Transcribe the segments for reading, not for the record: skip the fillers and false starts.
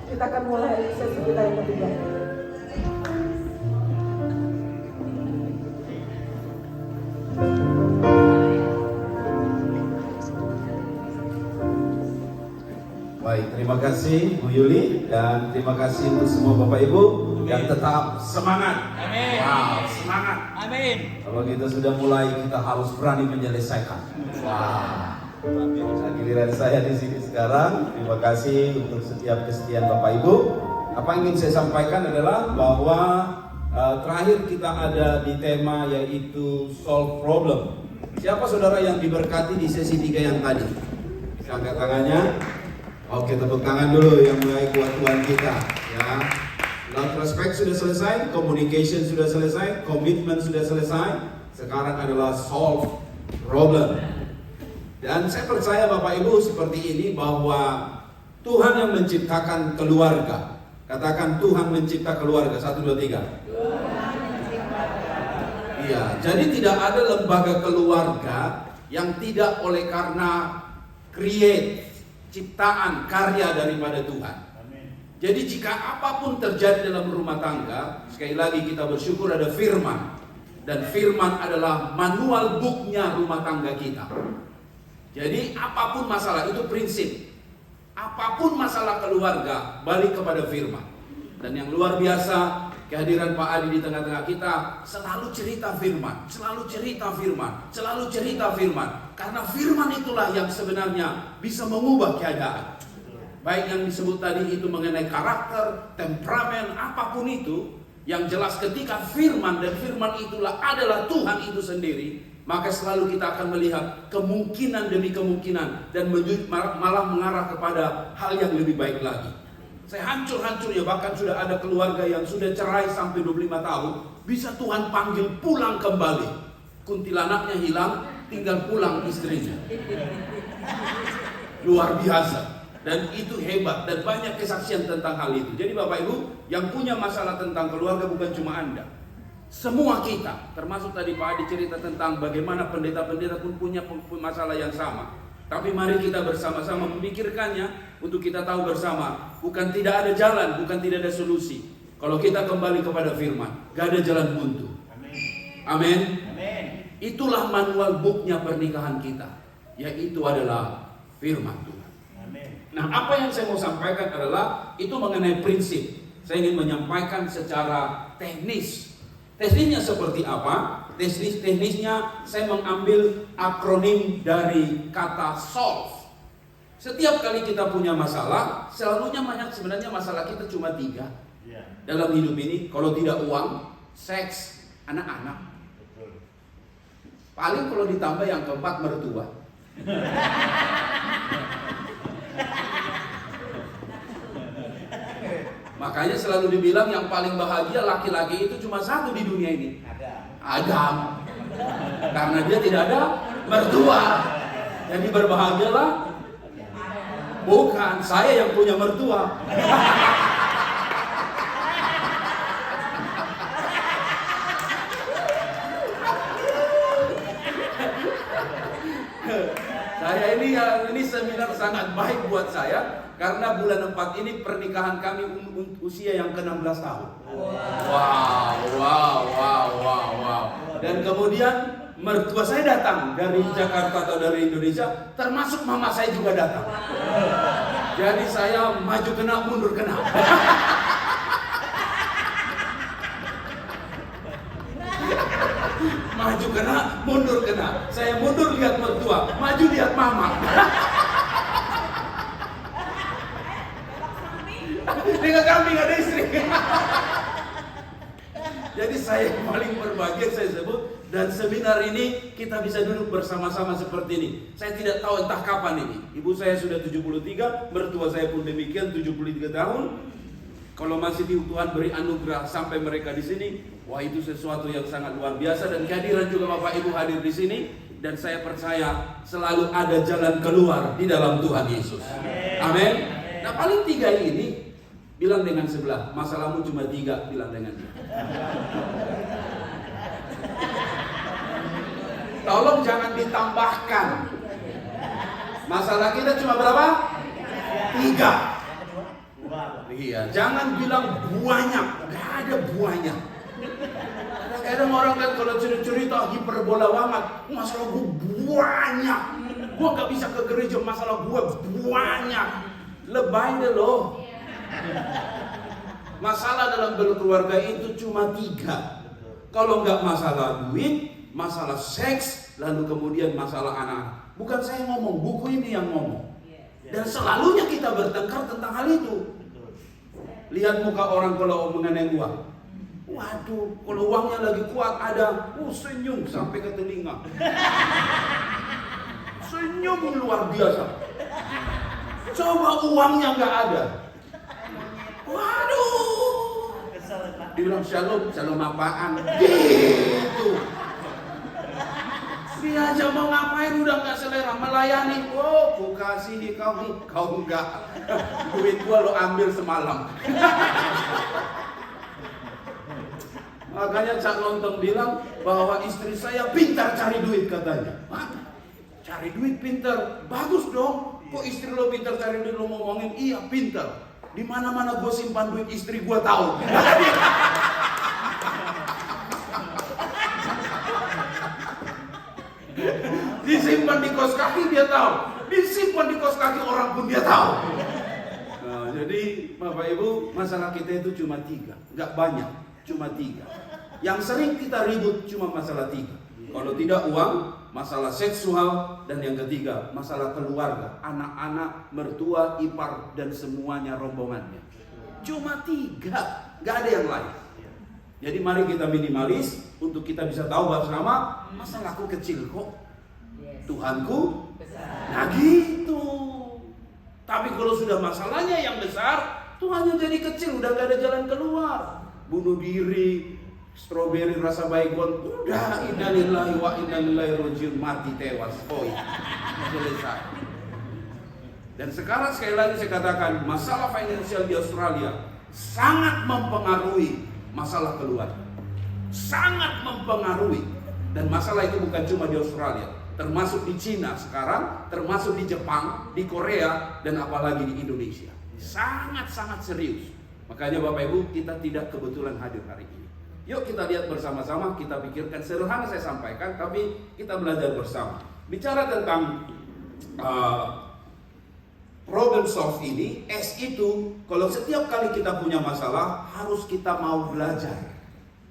Kita akan mulai sesi kita yang ketiga. Baik, terima kasih Bu Yuli dan terima kasih untuk semua Bapak Ibu yang tetap semangat. Amin. Wow, semangat. Amin. Kalau kita sudah mulai, kita harus berani menyelesaikan. Wah, nah, giliran saya di sini sekarang. Terima kasih untuk setiap kesetiaan Bapak Ibu. Apa yang ingin saya sampaikan adalah bahwa terakhir kita ada di tema yaitu solve problem. Siapa saudara yang diberkati di sesi 3 yang tadi? Bisa angkat tangannya. Oke, tepuk tangan dulu yang mulai kuat Tuhan kita, ya. Love respect sudah selesai, communication sudah selesai, commitment sudah selesai. Sekarang adalah solve problem. Dan saya percaya Bapak Ibu seperti ini bahwa Tuhan yang menciptakan keluarga. Katakan Tuhan mencipta keluarga. 1, 2, 3. Iya, jadi tidak ada lembaga keluarga yang tidak oleh karena create ciptaan karya daripada Tuhan. Jadi jika apapun terjadi dalam rumah tangga, sekali lagi kita bersyukur ada firman. Dan firman adalah manual booknya rumah tangga kita. Jadi apapun masalah, itu prinsip. Apapun masalah keluarga, balik kepada firman. Dan yang luar biasa, kehadiran Pak Adi di tengah-tengah kita selalu cerita firman, selalu cerita firman, selalu cerita firman. Karena firman itulah yang sebenarnya bisa mengubah keadaan. Baik yang disebut tadi itu mengenai karakter, temperamen, apapun itu, yang jelas ketika firman dan firman itulah adalah Tuhan itu sendiri, maka selalu kita akan melihat kemungkinan demi kemungkinan dan malah mengarah kepada hal yang lebih baik lagi. Saya hancur-hancur ya, bahkan sudah ada keluarga yang sudah cerai sampai 25 tahun, bisa Tuhan panggil pulang kembali. Kuntilanaknya hilang, tinggal pulang istrinya. Luar biasa. Dan itu hebat dan banyak kesaksian tentang hal itu. Jadi Bapak Ibu yang punya masalah tentang keluarga bukan cuma Anda. Semua kita, termasuk tadi Pak Adi cerita tentang bagaimana pendeta-pendeta pun punya masalah yang sama. Tapi mari kita bersama-sama memikirkannya untuk kita tahu bersama. Bukan tidak ada jalan, bukan tidak ada solusi. Kalau kita kembali kepada firman, gak ada jalan buntu. Amin. Itulah manual booknya pernikahan kita, yaitu adalah firman Tuhan. Nah, apa yang saya mau sampaikan adalah itu mengenai prinsip. Saya ingin menyampaikan secara teknis. Teknisnya seperti apa? Teknisnya saya mengambil akronim dari kata solve. Setiap kali kita punya masalah, selalunya sebenarnya masalah kita cuma 3 dalam hidup ini. Kalau tidak uang, seks, anak-anak. Paling kalau ditambah yang keempat mertua. Makanya selalu dibilang yang paling bahagia laki-laki itu cuma 1 di dunia ini. Adam. Karena dia tidak ada mertua. Jadi berbahagialah. Bukan, saya yang punya mertua. Saya ini seminar sangat baik buat saya. Karena bulan 4 ini pernikahan kami usia yang ke-16 tahun. Wow. Dan kemudian mertua saya datang dari Jakarta atau dari Indonesia, termasuk mama saya juga datang. Jadi saya maju kena, mundur kena. Maju kena, mundur kena. Saya mundur lihat mertua, maju lihat mama. Tinggal kambing ada istri. Jadi saya paling berbahagia saya sebut. Dan seminar ini kita bisa duduk bersama-sama seperti ini. Saya tidak tahu entah kapan ini. Ibu saya sudah 73, mertua saya pun demikian 73 tahun. Kalau masih Tuhan beri anugerah sampai mereka di sini, wah itu sesuatu yang sangat luar biasa. Dan kehadiran juga Bapak Ibu hadir di sini. Dan saya percaya selalu ada jalan keluar di dalam Tuhan Yesus. Amin. Nah paling 3 ini, bilang dengan sebelah, masalahmu cuma 3, bilang dengan dia. Tolong jangan ditambahkan. Masalah kita cuma berapa? 3. Iya, jangan bilang buahnya, nggak ada buahnya. Kadang-kadang orang kan kalau cerita hiperbola banget, masalah gue banyak, gue nggak bisa ke gereja, masalah gue banyak. Lebay deh loh. Masalah dalam berkeluarga itu cuma 3. Kalau nggak masalah duit, masalah seks, lalu kemudian masalah anak. Bukan saya ngomong, buku ini yang ngomong. Dan selalunya kita bertengkar tentang hal itu. Lihat muka orang kalau mengenai uang. Waduh, kalau uangnya lagi kuat ada, senyum sampai ke telinga. Senyum luar biasa. Coba uangnya nggak ada. Waduh. Dibilang shalom, shalom apaan? Gitu. Dia aja mau ngapain udah nggak selera, melayani. Oh, ku kasih kau enggak. Duit gua lo ambil semalam. Makanya Cak Lontong bilang bahwa istri saya pintar cari duit katanya. Hah? Cari duit pintar, bagus dong. Kok istri lo pintar cari duit, lo ngomongin iya pintar. Di mana-mana gue simpan duit istri gue tahu. Disimpan di kos kaki dia tahu, disimpan di kos kaki orang pun dia tahu. Nah, jadi Bapak Ibu, masalah kita itu cuma 3, nggak banyak, cuma 3. Yang sering kita ribut cuma masalah 3. Kalau tidak uang, masalah seksual, dan yang ketiga masalah keluarga, anak-anak, mertua, ipar, dan semuanya rombongannya. Cuma 3, nggak ada yang lain. Jadi mari kita minimalis untuk kita bisa tahu bersama, masalahku kecil kok. Tuhanku besar. Nah gitu. Tapi kalau sudah masalahnya yang besar, Tuhannya jadi kecil, udah gak ada jalan keluar. Bunuh diri, stroberi rasa baygon, udah innalillahi wa inna ilaihi rajiun, mati tewas. Oh iya, selesai. Dan sekarang sekali lagi saya katakan, masalah finansial di Australia sangat mempengaruhi masalah keluarga. Sangat mempengaruhi. Dan masalah itu bukan cuma di Australia, termasuk di Cina sekarang, termasuk di Jepang, di Korea, dan apalagi di Indonesia. Sangat-sangat serius. Makanya Bapak Ibu, kita tidak kebetulan hadir hari ini. Yuk kita lihat bersama-sama, kita pikirkan. Sederhana saya sampaikan, tapi kita belajar bersama. Bicara tentang problem solve ini, S itu, kalau setiap kali kita punya masalah, harus kita mau belajar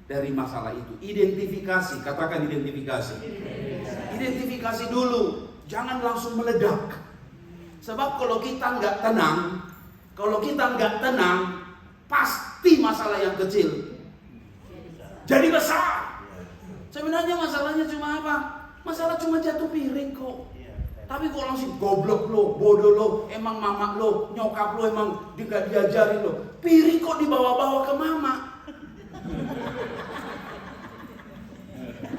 dari masalah itu. Identifikasi, katakan identifikasi. Identifikasi dulu, jangan langsung meledak. Sebab kalau kita nggak tenang, pasti masalah yang kecil jadi besar. Sebenarnya masalahnya cuma apa? Masalah cuma jatuh piring kok. Tapi kok langsung goblok lo, bodoh lo, emang mama lo, nyokap lo emang nggak diajarin lo. Piring kok dibawa-bawa ke mama.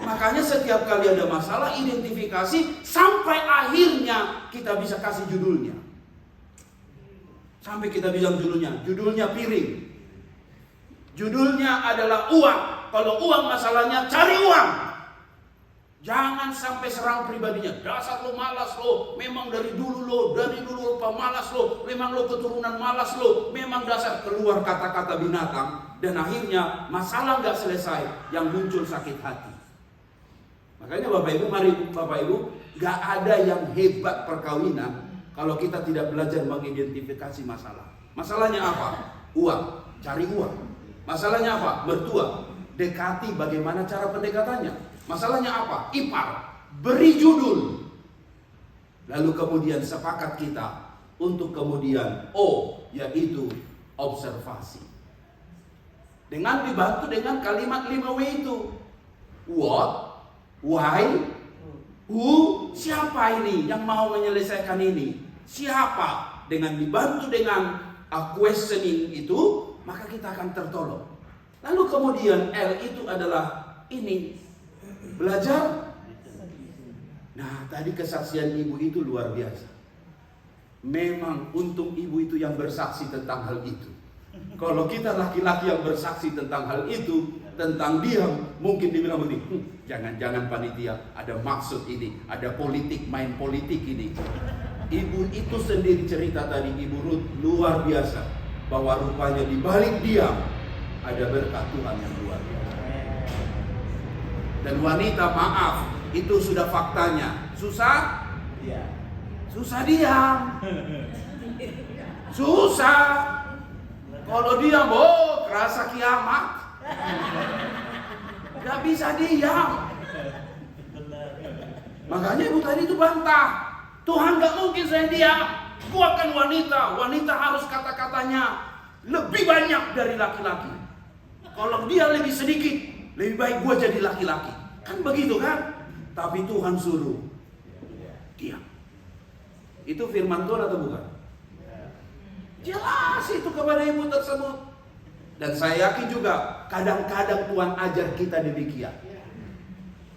Makanya setiap kali ada masalah, identifikasi sampai akhirnya kita bisa kasih judulnya. Sampai kita bilang judulnya piring. Judulnya adalah uang. Kalau uang masalahnya, cari uang. Jangan sampai serang pribadinya. Dasar lo malas lo, memang dari dulu pemalas lo, memang lo keturunan malas lo, memang dasar, keluar kata-kata binatang. Dan akhirnya masalah gak selesai, yang muncul sakit hati. Makanya Bapak Ibu, gak ada yang hebat perkawinan kalau kita tidak belajar mengidentifikasi masalah. Masalahnya apa? Uang, cari uang. Masalahnya apa? Mertua, dekati bagaimana cara pendekatannya. Masalahnya apa? Ipar, beri judul. Lalu kemudian sepakat kita untuk kemudian yaitu observasi. Dengan dibantu dengan kalimat 5W itu. What? Why? Who? Siapa ini yang mau menyelesaikan ini? Siapa? Dengan dibantu dengan questioning itu, maka kita akan tertolong. Lalu kemudian L itu adalah ini, belajar. Nah, tadi kesaksian ibu itu luar biasa. Memang untung ibu itu yang bersaksi tentang hal itu. Kalau kita laki-laki yang bersaksi tentang hal itu, tentang dia, mungkin dibilang begini, jangan-jangan panitia ada maksud ini, ada politik, main politik ini. Ibu itu sendiri cerita tadi, Ibu Ruth, luar biasa. bahwa rupanya di balik dia ada berkat Tuhan yang luar biasa. Dan wanita, maaf, itu sudah faktanya. Susah? Iya. Susah diam. Susah. Kalau diam, oh, kerasa kiamat. Gak bisa diam. Makanya ibu tadi itu bantah. Tuhan gak mungkin saya diam. Gua kan wanita. Wanita harus kata-katanya lebih banyak dari laki-laki. Kalau dia lebih sedikit, lebih baik gua jadi laki-laki. Kan begitu kan? Tapi Tuhan suruh diam. Itu firman Tuhan atau bukan? Jelas itu kepada ibu tersebut. Dan saya yakin juga kadang-kadang Tuhan ajar kita demikian.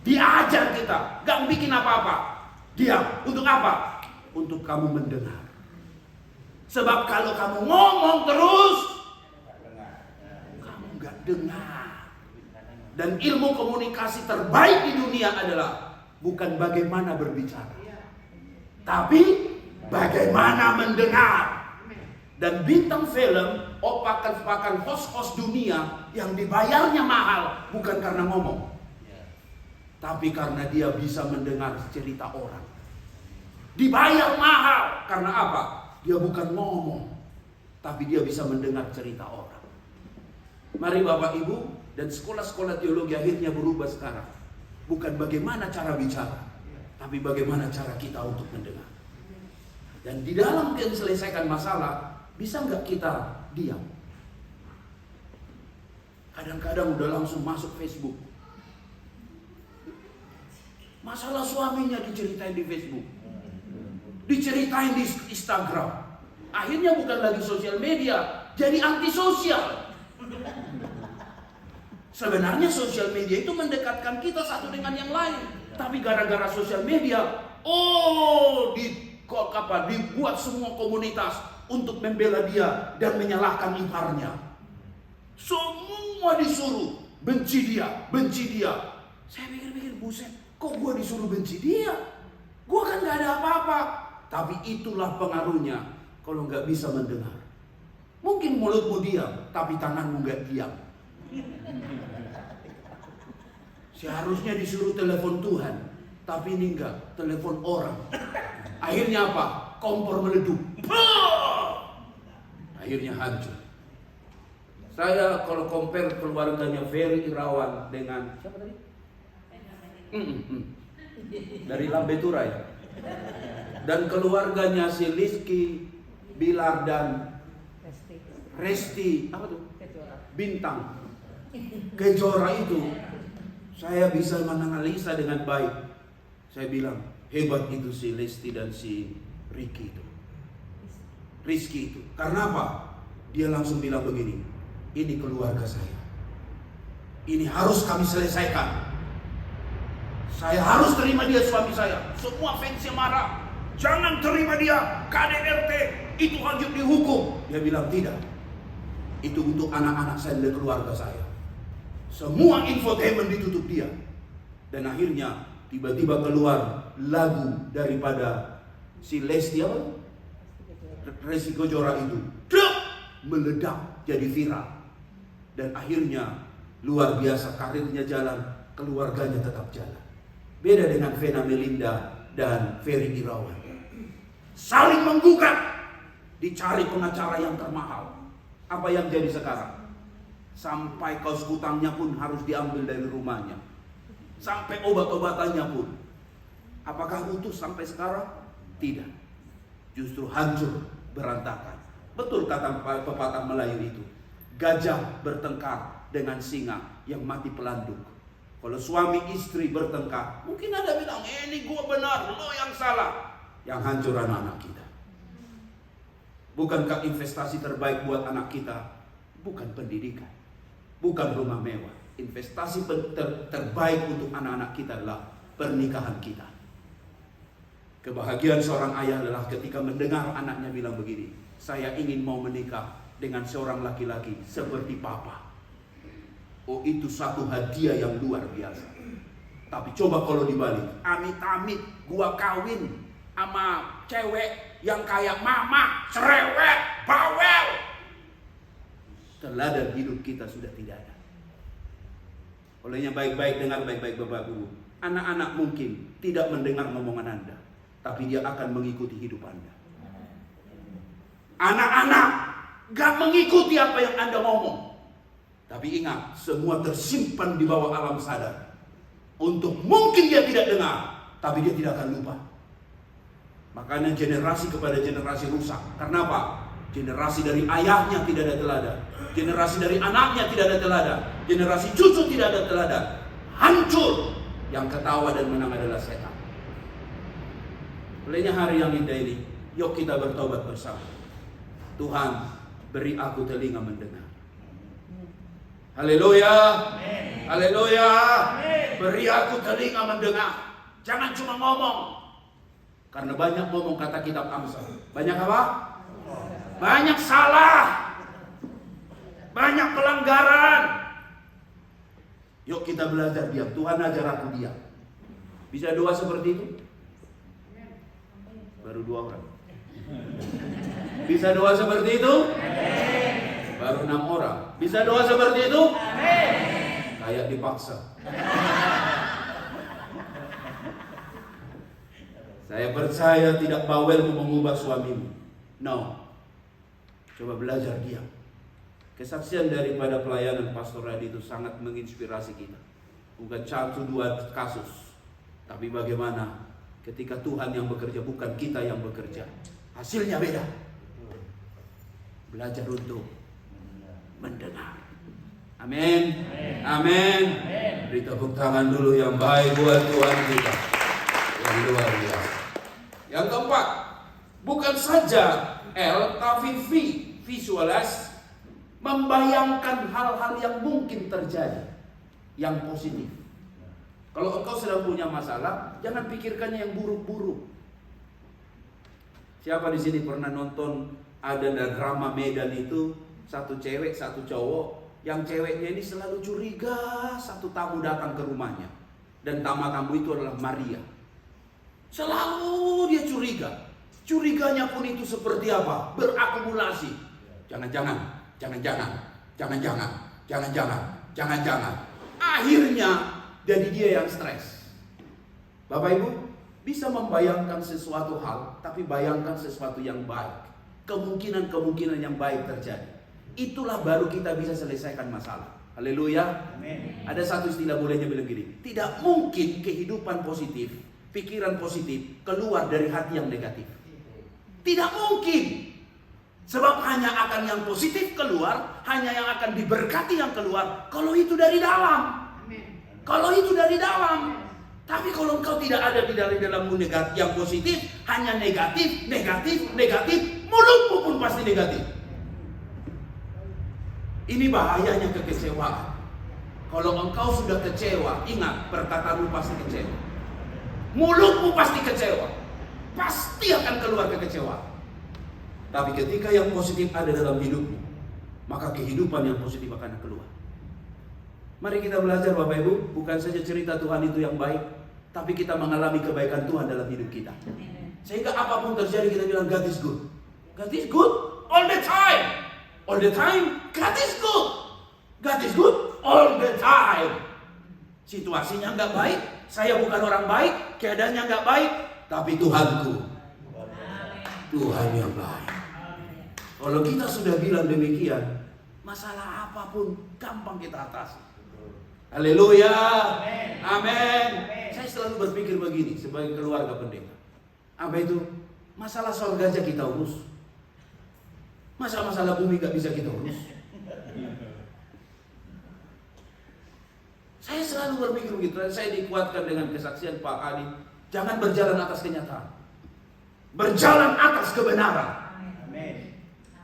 Diajar kita, gak bikin apa-apa. Diam, untuk apa? Untuk kamu mendengar. Sebab kalau kamu ngomong terus, kamu gak dengar. Dan ilmu komunikasi terbaik di dunia adalah bukan bagaimana berbicara, tapi bagaimana mendengar. Dan bintang film, opakan host-host dunia yang dibayarnya mahal bukan karena ngomong, tapi karena dia bisa mendengar cerita orang. Dibayar mahal karena apa? Dia bukan ngomong, tapi dia bisa mendengar cerita orang. Mari Bapak Ibu, dan sekolah-sekolah teologi akhirnya berubah sekarang. Bukan bagaimana cara bicara, tapi bagaimana cara kita untuk mendengar. Dan di dalam menyelesaikan masalah, bisa nggak kita diam? Kadang-kadang udah langsung masuk Facebook. Masalah suaminya diceritain di Facebook, diceritain di Instagram. Akhirnya bukan lagi sosial media, jadi antisosial. Sebenarnya sosial media itu mendekatkan kita satu dengan yang lain, tapi gara-gara sosial media, dibuat semua komunitas untuk membela dia dan menyalahkan iparnya. Semua disuruh benci dia, benci dia. Saya pikir-pikir, buset, kok gua disuruh benci dia? Gua kan gak ada apa-apa. Tapi itulah pengaruhnya kalau gak bisa mendengar. Mungkin mulutmu diam, tapi tanganmu gak diam. Seharusnya disuruh telepon Tuhan, tapi ini enggak, telepon orang. Akhirnya apa? Kompor meleduk. Akhirnya hancur. Saya kalau compare keluarganya Ferry Irawan dengan siapa tadi? Dari Lambetura ya. Dan keluarganya si Rizky, Bilar dan Resti, apa tuh? Bintang Kejora itu, saya bisa menganalisa dengan baik. Saya bilang, hebat itu si Lesti dan si Rizky itu. Karena apa? Dia langsung bilang begini, ini keluarga saya. Ini harus kami selesaikan. Saya harus terima dia suami saya. Semua fansnya marah. Jangan terima dia, KDRT, itu harus dihukum. Dia bilang tidak. Itu untuk anak-anak saya dan keluarga saya. Semua infotainment ditutup dia. Dan akhirnya tiba-tiba keluar lagu daripada si Lesti apa? Resti Kejora itu meledak jadi viral. Dan akhirnya luar biasa, karirnya jalan, keluarganya tetap jalan. Beda dengan Vena Melinda dan Ferry Irawan. Saling menggugat, dicari pengacara yang termahal. Apa yang jadi sekarang? Sampai kaos kutangnya pun harus diambil dari rumahnya. Sampai obat-obatannya pun. Apakah utuh sampai sekarang? Tidak. Justru hancur, berantakan. Betul kata pepatah Melayu itu. Gajah bertengkar dengan singa yang mati pelanduk. Kalau suami istri bertengkar, mungkin ada bilang, ini gua benar, lo yang salah. Yang hancur anak-anak kita. Bukankah investasi terbaik buat anak kita? Bukan pendidikan, bukan rumah mewah. Investasi terbaik untuk anak-anak kita adalah pernikahan kita. Kebahagiaan seorang ayah adalah ketika mendengar anaknya bilang begini, saya ingin mau menikah dengan seorang laki-laki seperti papa. Oh, itu satu hadiah yang luar biasa. Tapi coba kalau dibalik, amit-amit gua kawin sama cewek yang kayak mama, cerewet, bawel. teladan hidup kita sudah tidak ada. Olehnya baik-baik dengar baik-baik Bapak Ibu. Anak-anak mungkin tidak mendengar ngomongan Anda, tapi dia akan mengikuti hidup Anda. Anak-anak gak mengikuti apa yang Anda ngomong. Tapi ingat, semua tersimpan di bawah alam sadar. Untuk mungkin dia tidak dengar, tapi dia tidak akan lupa. Makanya generasi kepada generasi rusak. Karena apa? Generasi dari ayahnya tidak ada teladan. Generasi dari anaknya tidak ada teladan. Generasi cucu tidak ada teladan. Hancur. Yang ketawa dan menang adalah setan. Olehnya hari yang indah ini, yuk kita bertobat bersama. Tuhan, beri aku telinga mendengar. Haleluya. Haleluya. Beri aku telinga mendengar. Jangan cuma ngomong. Karena banyak ngomong kata kitab Amsal. Banyak apa? Banyak salah. Banyak pelanggaran. Yuk kita belajar diam. Tuhan ajar aku diam. Bisa doa seperti itu? Baru 2 orang. Bisa doa seperti itu? Baru 6 orang. Bisa doa seperti itu? Kayak dipaksa. Saya percaya tidak bawel mengubah suamimu. No. Coba belajar diam. Kesaksian daripada pelayanan Pastor Radi itu sangat menginspirasi kita. Bukan 1-2 kasus. Tapi bagaimana ketika Tuhan yang bekerja, bukan kita yang bekerja. Hasilnya beda. Belajar untuk mendengar. Amin. Amin. Beri tepuk tangan dulu yang baik buat Tuhan kita. Yang luar biasa. Yang keempat, bukan saja L tapi V, visualize, membayangkan hal-hal yang mungkin terjadi, yang positif. Kalau engkau sedang punya masalah, jangan pikirkannya yang buruk-buruk. Siapa di sini pernah nonton ada drama Medan itu, satu cewek, satu cowok, yang ceweknya ini selalu curiga satu tamu datang ke rumahnya, dan tamu itu adalah Maria. Selalu dia curiga. Curiganya pun itu seperti apa? Berakumulasi. Jangan-jangan. Akhirnya jadi dia yang stres. Bapak Ibu, bisa membayangkan sesuatu hal, tapi bayangkan sesuatu yang baik. Kemungkinan-kemungkinan yang baik terjadi. Itulah baru kita bisa selesaikan masalah. Haleluya. Amin. Ada satu istilah bolehnya bilang gini, tidak mungkin kehidupan positif, pikiran positif keluar dari hati yang negatif. Tidak mungkin. Sebab hanya akan yang positif keluar, hanya yang akan diberkati yang keluar kalau itu dari dalam. Kalau itu dari dalam. Tapi kalau engkau tidak ada di dalammu negatif, yang positif, hanya negatif, mulutmu pun pasti negatif. Ini bahayanya kekecewaan. Kalau engkau sudah kecewa, ingat perkataanmu pasti kecewa. Mulutmu pasti kecewa. Pasti akan keluar kekecewaan. Tapi ketika yang positif ada dalam hidupmu, maka kehidupan yang positif akan keluar. Mari kita belajar Bapak Ibu, bukan saja cerita Tuhan itu yang baik, tapi kita mengalami kebaikan Tuhan dalam hidup kita. Sehingga apapun terjadi kita bilang God is good. God is good all the time. All the time, God is good. God is good all the time. Situasinya nggak baik, saya bukan orang baik, keadaannya nggak baik, tapi Tuhanku, Tuhan yang baik. Kalau kita sudah bilang demikian, masalah apapun gampang kita atasi. Haleluya. Amin. Saya selalu berpikir begini sebagai keluarga pendeta. Apa itu? Masalah surga aja kita urus. Masa masalah bumi gak bisa kita urus? Saya selalu berpikir begitu. Saya dikuatkan dengan kesaksian Pak Adi. Jangan berjalan atas kenyataan, berjalan atas kebenaran. Amin.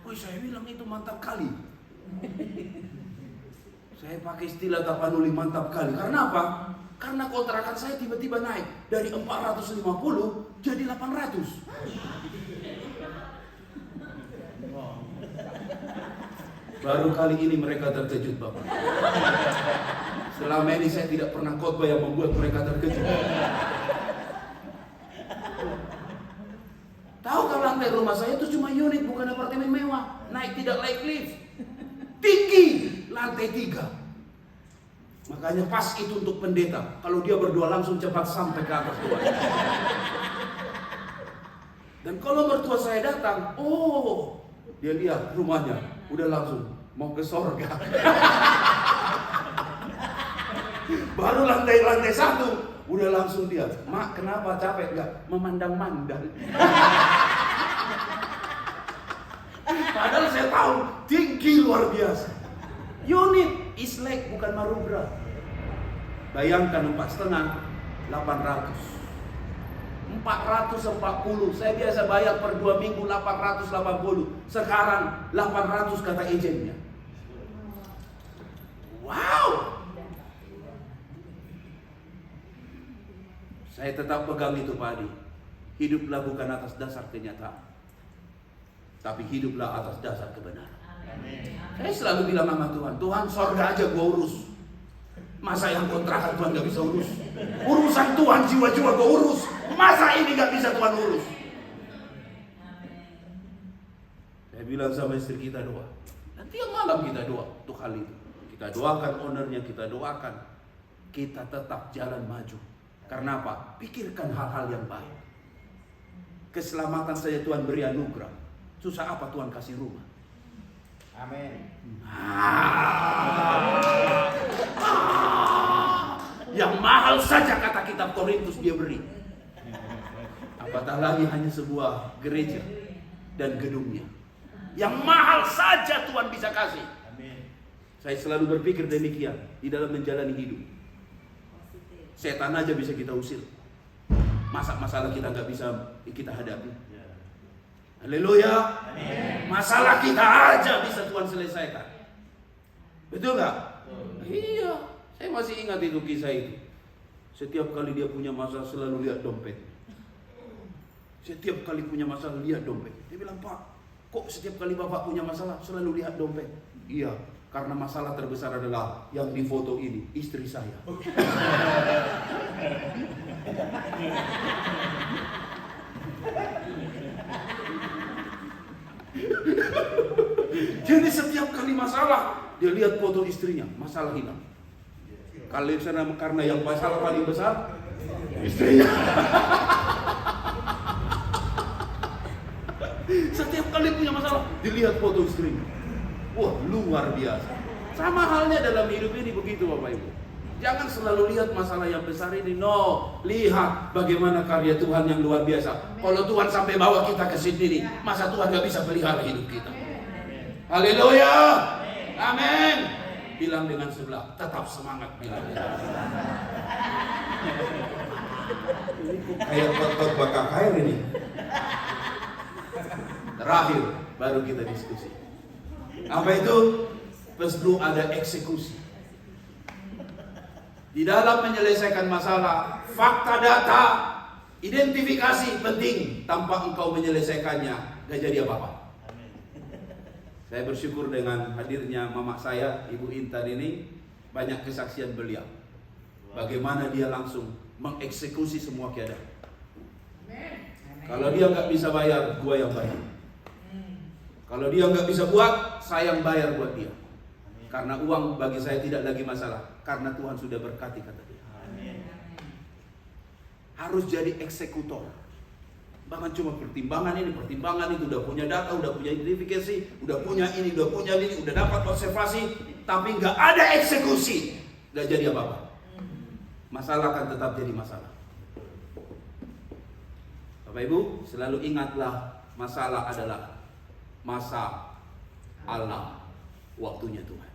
Oh, saya bilang itu mantap kali. Saya pakai istilah Tapanuli mantap kali. Karena apa? Karena kontrakan saya tiba-tiba naik dari 450 jadi 800. Baru kali ini mereka terkejut, Bapak. Selama ini saya tidak pernah khotbah yang membuat mereka terkejut. Tahu kalau lantai rumah saya itu cuma unit, bukan apartemen mewah. Naik tidak naik lift. Tinggi lantai 3. Makanya pas itu untuk pendeta. Kalau dia berdoa langsung cepat sampai ke atas Tuhan. Dan kalau mertua saya datang, oh, dia lihat rumahnya, udah langsung mau ke sorga. Baru lantai 1, udah langsung dia, mak kenapa capek? Enggak, memandang-mandang. Padahal saya tahu tinggi luar biasa. Unit Islek bukan Marubra. Bayangkan 4,5, 800. 440. Saya biasa bayar per 2 minggu 880. Sekarang 800 kata agennya. Wow. Saya tetap pegang itu, Pak Adi. Hiduplah bukan atas dasar kenyataan, tapi hiduplah atas dasar kebenaran. Saya selalu bilang sama Tuhan, Tuhan sorga aja gua urus. Masa yang kontrakan Tuhan gak bisa urus? Urusan Tuhan jiwa-jiwa gua urus. Masa ini gak bisa Tuhan urus? Saya bilang sama istri kita doa. Nanti yang malam kita doa untuk hal itu. Kita doakan ownernya, kita doakan. Kita tetap jalan maju. Karena apa? Pikirkan hal-hal yang baik. Keselamatan saja Tuhan beri anugerah. Susah apa Tuhan kasih rumah? Amin. Yang mahal saja kata kitab Korintus dia beri. Apatah lagi hanya sebuah gereja dan gedungnya. Yang mahal saja Tuhan bisa kasih. Amin. Saya selalu berpikir demikian di dalam menjalani hidup. Setan aja bisa kita usir. Masa masalah kita nggak bisa kita hadapi? Haleluya. Masalah kita aja bisa Tuhan selesaikan. Betul nggak? Iya. Saya masih ingat itu kisah itu. Setiap kali dia punya masalah selalu lihat dompet. Setiap kali punya masalah lihat dompet. Dia bilang, Pak, kok setiap kali Bapak punya masalah selalu lihat dompet? Iya, karena masalah terbesar adalah yang di foto ini, istri saya. Jadi setiap kali masalah, dia lihat foto istrinya, masalah hilang. Karena yang masalah paling besar, istrinya. Setiap kali punya masalah, dilihat foto istrinya. Wah, luar biasa. Sama halnya dalam hidup ini begitu Bapak Ibu. Jangan selalu lihat masalah yang besar ini. No, lihat bagaimana karya Tuhan yang luar biasa. Kalau Tuhan sampai bawa kita ke sini, masa Tuhan gak bisa pelihara hidup kita? Haleluya. Amin. Bilang dengan sebelah, tetap semangat bilang. Kayak khotbah KKR ini. Terakhir baru kita diskusi. Apa itu? Perlu ada eksekusi. Di dalam menyelesaikan masalah, fakta data, identifikasi penting. Tanpa engkau menyelesaikannya, gak jadi apa-apa. Saya bersyukur dengan hadirnya mama saya, Ibu Intan ini, banyak kesaksian beliau. Bagaimana dia langsung mengeksekusi semua keadaan. Kalau dia nggak bisa bayar, gua yang bayar. Kalau dia nggak bisa buat, saya yang bayar buat dia. Karena uang bagi saya tidak lagi masalah. Karena Tuhan sudah berkati, kata dia. Harus jadi eksekutor. Bahkan cuma pertimbangan ini, pertimbangan itu, udah punya data, udah punya identifikasi, udah punya ini, udah dapat observasi, tapi nggak ada eksekusi, nggak jadi apa-apa. Masalah akan tetap jadi masalah. Bapak Ibu, selalu ingatlah, masalah adalah masa Allah, waktunya Tuhan.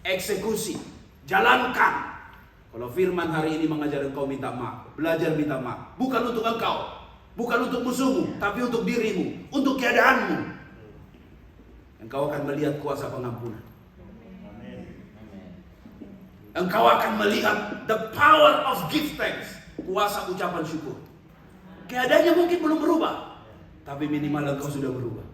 Eksekusi, jalankan. Kalau firman hari ini mengajar engkau minta maaf, belajar minta maaf. Bukan untuk engkau, bukan untuk musuhmu, tapi untuk dirimu, untuk keadaanmu. Engkau akan melihat kuasa pengampunan. Engkau akan melihat the power of give thanks, kuasa ucapan syukur. Keadaannya mungkin belum berubah, tapi minimal engkau sudah berubah.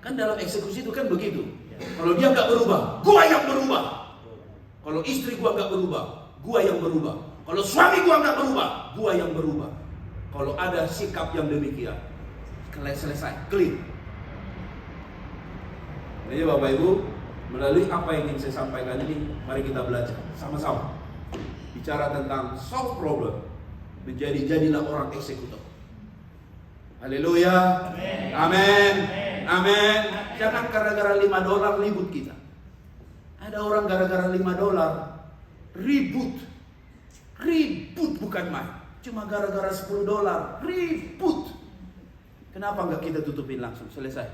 Kan dalam eksekusi itu kan begitu. Kalau dia nggak berubah, gua yang berubah. Kalau istri gua nggak berubah, gua yang berubah. Kalau suami gua nggak berubah, gua yang berubah. Kalau ada sikap yang demikian, selesai, clear. Jadi Bapak Ibu, melalui apa yang ingin saya sampaikan ini, mari kita belajar sama-sama. Bicara tentang solve problem, jadilah orang eksekutor. Haleluya. Amin. Amin. Jangan gara-gara $5 ribut kita. Ada orang gara-gara $5 ribut. Ribut bukan main. Cuma gara-gara $10 ribut. Kenapa enggak kita tutupin langsung, selesai?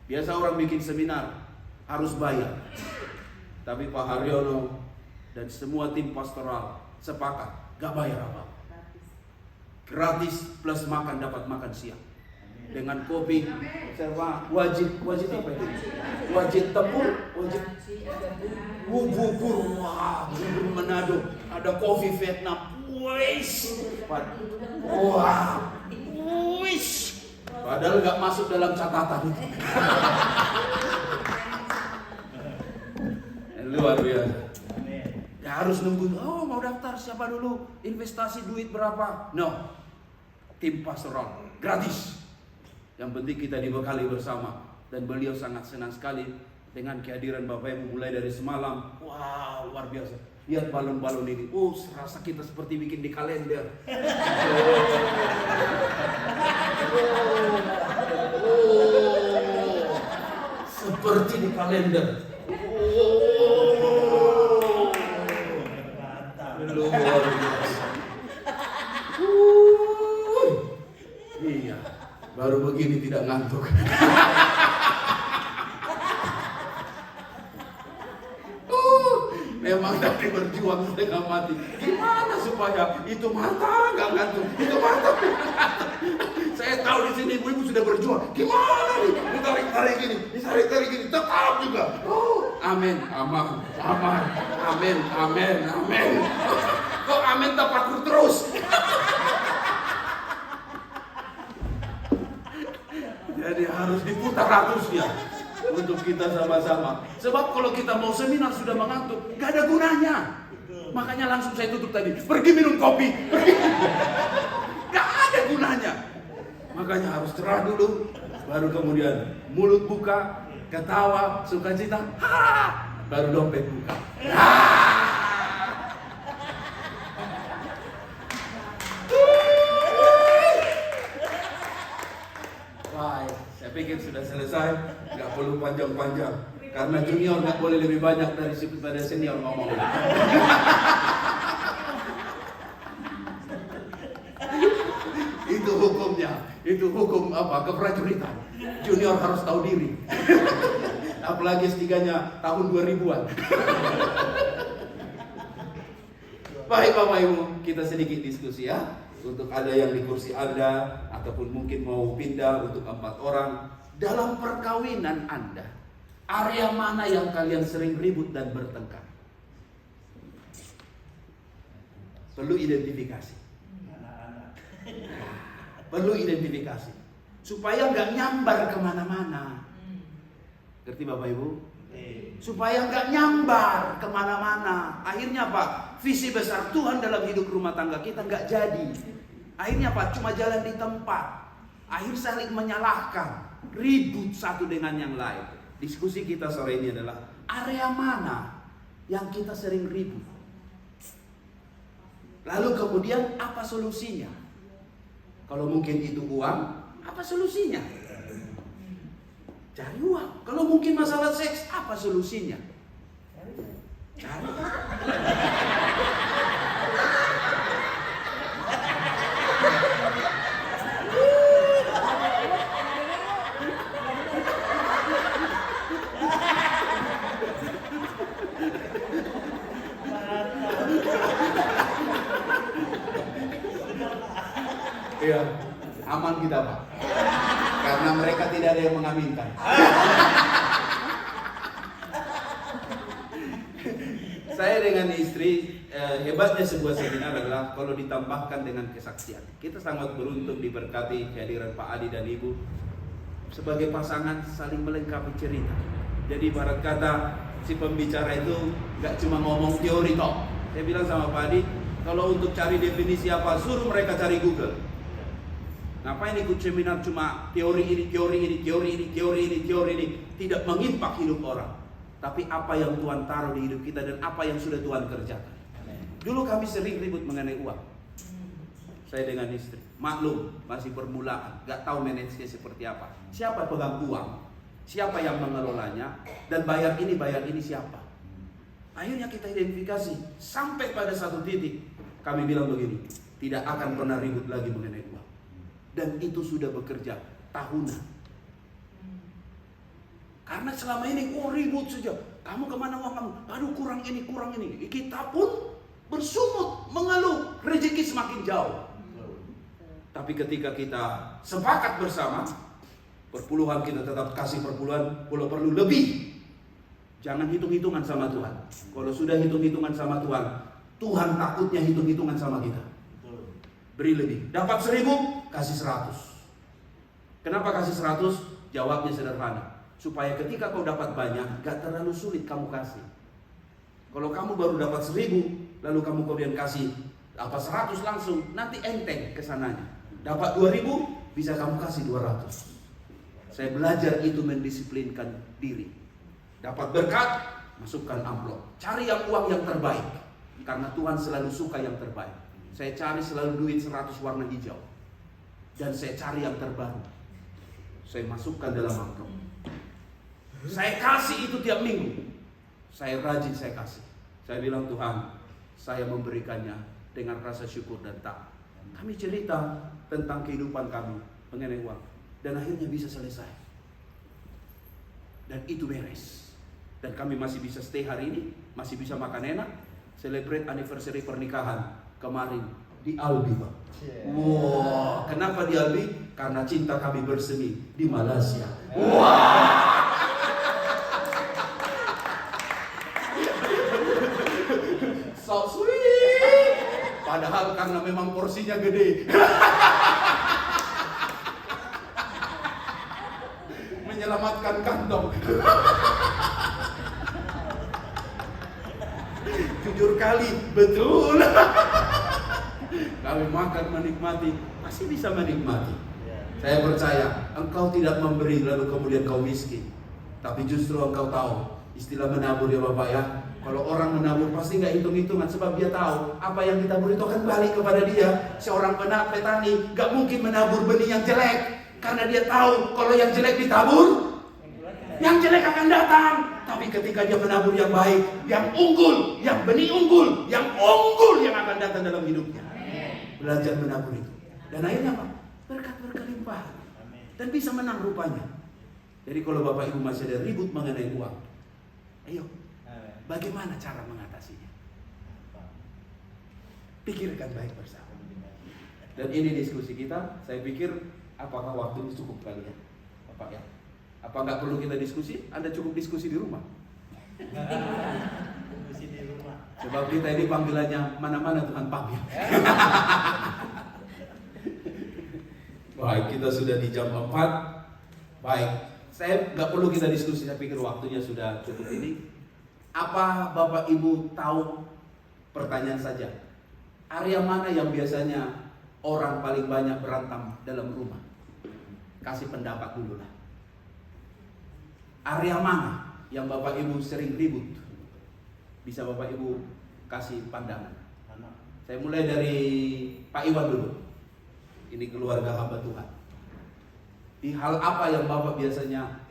Biasa orang bikin seminar harus bayar. Tapi Pak Haryono dan semua tim pastoral sepakat gak bayar apa-apa. Gratis plus dapat makan siang. Dengan kopi, serba wajib apa itu? Wajib tepung, wajib bubur, wah, bubur Manado, ada kopi Vietnam, wis, wah, wis. Padahal nggak masuk dalam catatan itu. Luar biasa. Ya harus nunggu. Oh mau daftar siapa dulu? Investasi duit berapa? No. Tim pastoral gratis. Yang penting kita dibekali bersama. Dan beliau sangat senang sekali dengan kehadiran Bapak Ibu mulai dari semalam. Wow, luar biasa. Lihat balon-balon ini. Oh, serasa kita seperti bikin di kalender. Seperti di kalender. Luar biasa. Iya. Baru begini tidak ngantuk. Memang dari berjuang setengah mati. Gimana supaya itu mata nggak ngantuk, itu mata nggak ngantuk. Saya tahu di sini ibu-ibu sudah berjuang. Gimana nih? Ditarik gini, tetap juga. Oh, amin, aman, amin. Kok amin tapakur terus? Jadi harus diputar ratusnya untuk kita sama-sama. Sebab kalau kita mau seminar sudah mengantuk, gak ada gunanya. Makanya langsung saya tutup tadi. Pergi minum kopi. Gak ada gunanya. Makanya harus cerah dulu, baru kemudian mulut buka, ketawa, sukacita, baru dompet buka. Saya pikir sudah selesai, nggak perlu panjang-panjang. Karena junior nggak boleh lebih banyak daripada senior ngomong. Itu hukumnya, itu hukum apa? Keprajuritan. Junior harus tahu diri. Apalagi S3-nya tahun 2000-an. Baik Bapak Ibu, kita sedikit diskusi ya. Untuk ada yang di kursi Anda ataupun mungkin mau pindah untuk 4 orang. Dalam perkawinan Anda, area mana yang kalian sering ribut dan bertengkar? Perlu identifikasi. Perlu identifikasi supaya nggak nyambar kemana-mana. Ngerti Bapak Ibu? Supaya nggak nyambar kemana-mana. Akhirnya apa? Visi besar Tuhan dalam hidup rumah tangga kita nggak jadi. Akhirnya apa? Cuma jalan di tempat. Akhir saling menyalahkan, ribut satu dengan yang lain. Diskusi kita sore ini adalah area mana yang kita sering ribut. Lalu kemudian apa solusinya? Kalau mungkin itu uang, apa solusinya? Cari uang. Kalau mungkin masalah seks, apa solusinya? Cari. Iya, aman kita Pak. Karena mereka tidak ada yang mengaminkan. Saya dengan istri, hebatnya sebuah seminar adalah kalau ditambahkan dengan kesaksian. Kita sangat beruntung diberkati kehadiran Pak Adi dan Ibu. Sebagai pasangan saling melengkapi cerita. Jadi ibarat kata si pembicara itu gak cuma ngomong teori toh. Saya bilang sama Pak Adi, kalau untuk cari definisi apa, suruh mereka cari Google. Ngapain ikut seminar cuma teori ini, tidak mengimpak hidup orang. Tapi apa yang Tuhan taruh di hidup kita dan apa yang sudah Tuhan kerjakan. Dulu kami sering ribut mengenai uang. Saya dengan istri, maklum masih permulaan, gak tahu manajernya seperti apa. Siapa pegang uang, siapa yang mengelolanya, dan bayar ini siapa. Akhirnya kita identifikasi, sampai pada satu titik kami bilang begini, tidak akan pernah ribut lagi mengenai uang. Dan itu sudah bekerja tahunan. Karena selama ini ribut saja. Kamu kemana uang kamu? Aduh kurang ini. Kita pun bersungut, mengeluh, rezeki semakin jauh. Tapi ketika kita sepakat bersama, perpuluhan kita tetap kasih perpuluhan, kalau perlu lebih. Jangan hitung-hitungan sama Tuhan. Kalau sudah hitung-hitungan sama Tuhan, Tuhan takutnya hitung-hitungan sama kita. Beri lebih. Dapat 1.000, kasih 100. Kenapa kasih 100? Jawabnya sederhana. Supaya ketika kau dapat banyak, gak terlalu sulit kamu kasih. Kalau kamu baru dapat 1.000, lalu kamu kemudian kasih 100 langsung, nanti enteng kesananya. Dapat 2.000, bisa kamu kasih 200. Saya belajar itu mendisiplinkan diri. Dapat berkat, masukkan amplop. Cari uang yang terbaik. Karena Tuhan selalu suka yang terbaik. Saya cari selalu duit 100 warna hijau. Dan saya cari yang terbaru. Saya masukkan dalam amplop. Saya kasih itu tiap minggu. Saya rajin saya kasih. Saya bilang, Tuhan, saya memberikannya dengan rasa syukur dan taat. Kami cerita tentang kehidupan kami mengenai uang. Dan akhirnya bisa selesai. Dan itu beres. Dan kami masih bisa stay hari ini. Masih bisa makan enak. Celebrate anniversary pernikahan kemarin di Albi. Wow, kenapa di Albi? Karena cinta kami bersemi di Malaysia. Wow. So sweet. Padahal karena memang porsinya gede. Menyelamatkan kantong. Jujur kali, betul. Kami makan menikmati, masih bisa menikmati. Saya percaya engkau tidak memberi lalu kemudian kau miskin. Tapi justru engkau tahu istilah menabur ya Bapak ya. Kalau orang menabur pasti nggak hitung-hitungan, sebab dia tahu apa yang ditabur itu akan balik kepada dia. Seorang petani nggak mungkin menabur benih yang jelek, karena dia tahu kalau yang jelek ditabur, yang jelek akan datang. Tapi ketika dia menabur yang baik, yang unggul, yang benih unggul, yang akan datang dalam hidupnya. Belajar menabur itu. Dan akhirnya apa? Berkat berkelimpahan. Dan bisa menang rupanya. Jadi kalau Bapak Ibu masih ada ribut mengenai uang, ayo, bagaimana cara mengatasinya? Pikirkan baik bersama. Dan ini diskusi kita, saya pikir apakah waktu ini cukup kali ya, Bapak ya? Apa nggak perlu kita diskusi? Anda cukup diskusi di rumah. Diskusi di rumah. Sebab kita ini panggilannya mana-mana Tuhan panggil. Baik, kita sudah di jam 4. Baik, saya nggak perlu kita diskusi. Saya pikir waktunya sudah cukup ini. Apa Bapak Ibu tahu? Pertanyaan saja. Area mana yang biasanya orang paling banyak berantem dalam rumah? Kasih pendapat dulu lah. Area mana yang Bapak Ibu sering ribut? Bisa Bapak Ibu kasih pandangan. Saya mulai dari Pak Iwan dulu. Ini keluarga hamba Tuhan. Di hal apa yang Bapak biasanya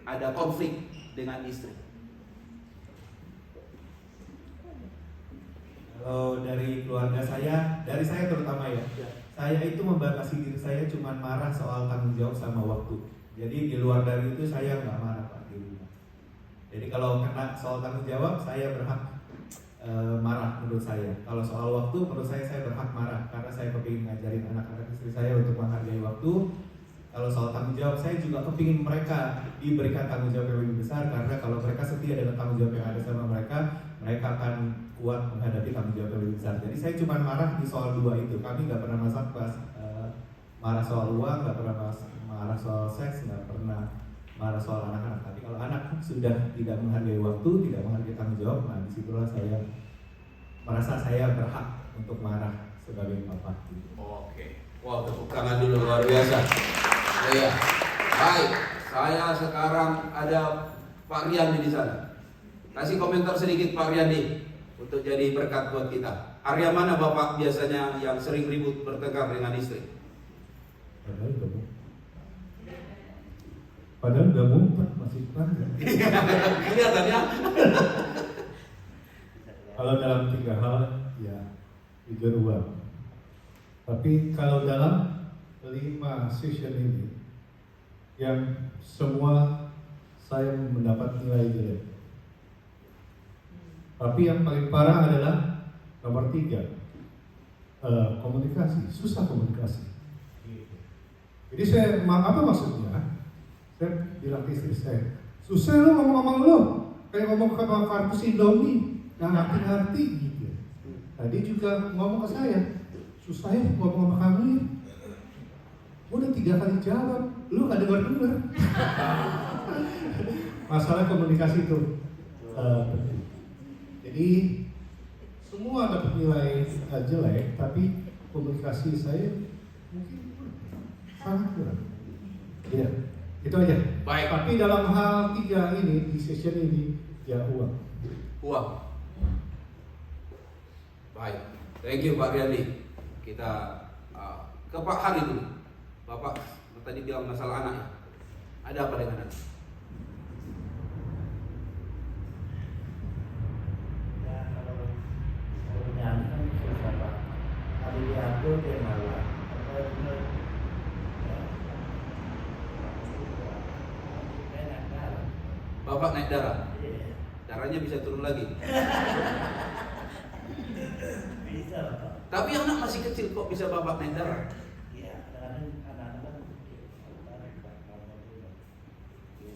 ada konflik dengan istri? Kalau dari keluarga saya, dari saya terutama ya. Saya itu membatasi diri saya cuma marah soal tanggung jawab sama waktu. Jadi di luar dari itu saya nggak marah Pak di rumah. Jadi kalau kena soal tanggung jawab saya berhak marah menurut saya. Kalau soal waktu menurut saya berhak marah karena saya kepingin ngajarin anak-anak istri saya untuk menghargai waktu. Kalau soal tanggung jawab saya juga kepingin mereka diberikan tanggung jawab yang lebih besar, karena kalau mereka setia dengan tanggung jawab yang ada sama mereka akan kuat menghadapi tanggung jawab yang lebih besar. Jadi saya cuma marah di soal dua itu. Kami nggak pernah marah soal uang, nggak pernah marah soal seks, nggak pernah marah soal anak-anak. Tapi kalau anak sudah tidak menghargai waktu, tidak menghargai tanggung jawab, nah disitulah saya merasa saya berhak untuk marah sebagai bapak. Oke. Wow, tepuk tangan dulu, luar biasa. Iya. Baik, saya sekarang ada Pak Riyandi di sana. Kasih komentar sedikit Pak Riyandi untuk jadi berkat buat kita. Area mana Bapak biasanya yang sering ribut bertengkar dengan istri? Padahal udah ngumpet masih panjang. Kelihatannya. Kalau dalam 3 hal, ya jujur uang. Tapi kalau dalam 5 session ini, yang semua saya mendapat nilai jelek. Tapi yang paling parah adalah nomor 3, komunikasi, susah komunikasi. Jadi apa maksudnya? Saya bilang ke istri saya, susah lo ngomong-ngomong lo, kayak ngomong ke kartu Indomie, nggak ngerti-ngerti gitu. Tadi juga ngomong ke saya, susah ya ngomong sama kamu ya. Udah 3 kali jawab, lu nggak dengar. Masalah komunikasi itu penting. Jadi semua dapat nilai jelek, tapi komunikasi saya mungkin sangat kurang. Ya, itu aja. Baik. Tapi dalam hal 3 ini di session ini ya uang. Baik. Thank you Pak Riyandi. Kita ke Pak Hari dulu. Bapak tadi bilang masalah anak ya. Ada apa dengan anak? Ya kalau nyanyi kan susah Pak. Ada diatur dia malah. Apa benar? Bapak naik darah. Iya. Darahnya bisa turun lagi. Bisa Pak. Tapi anak masih kecil kok bisa Bapak naik darah? Iya, kadang-kadang anak-anak kan tarik Pak kalau dia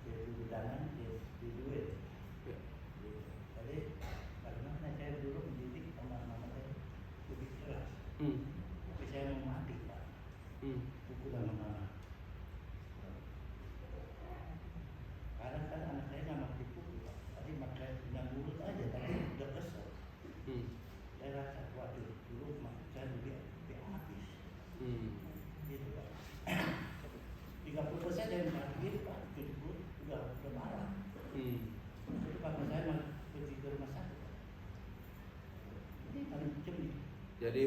di tangan di duit. Jadi karena saya dulu mendidik anak-anak saya lebih keras. Tapi saya mau mati Pak. Pukul anak-anak. Kadang kan anak saya nggak mau dipukul Pak. Tadi pakai dengan mulut aja, tapi udah kesel. Saya rasa waduh dulu saya lebih habis. Gitu Pak. 30% dari gitu Pak, 70 udah marah. Jadi Pak saya malah pergi ke rumah sakit. Ini paling macam ini. Jadi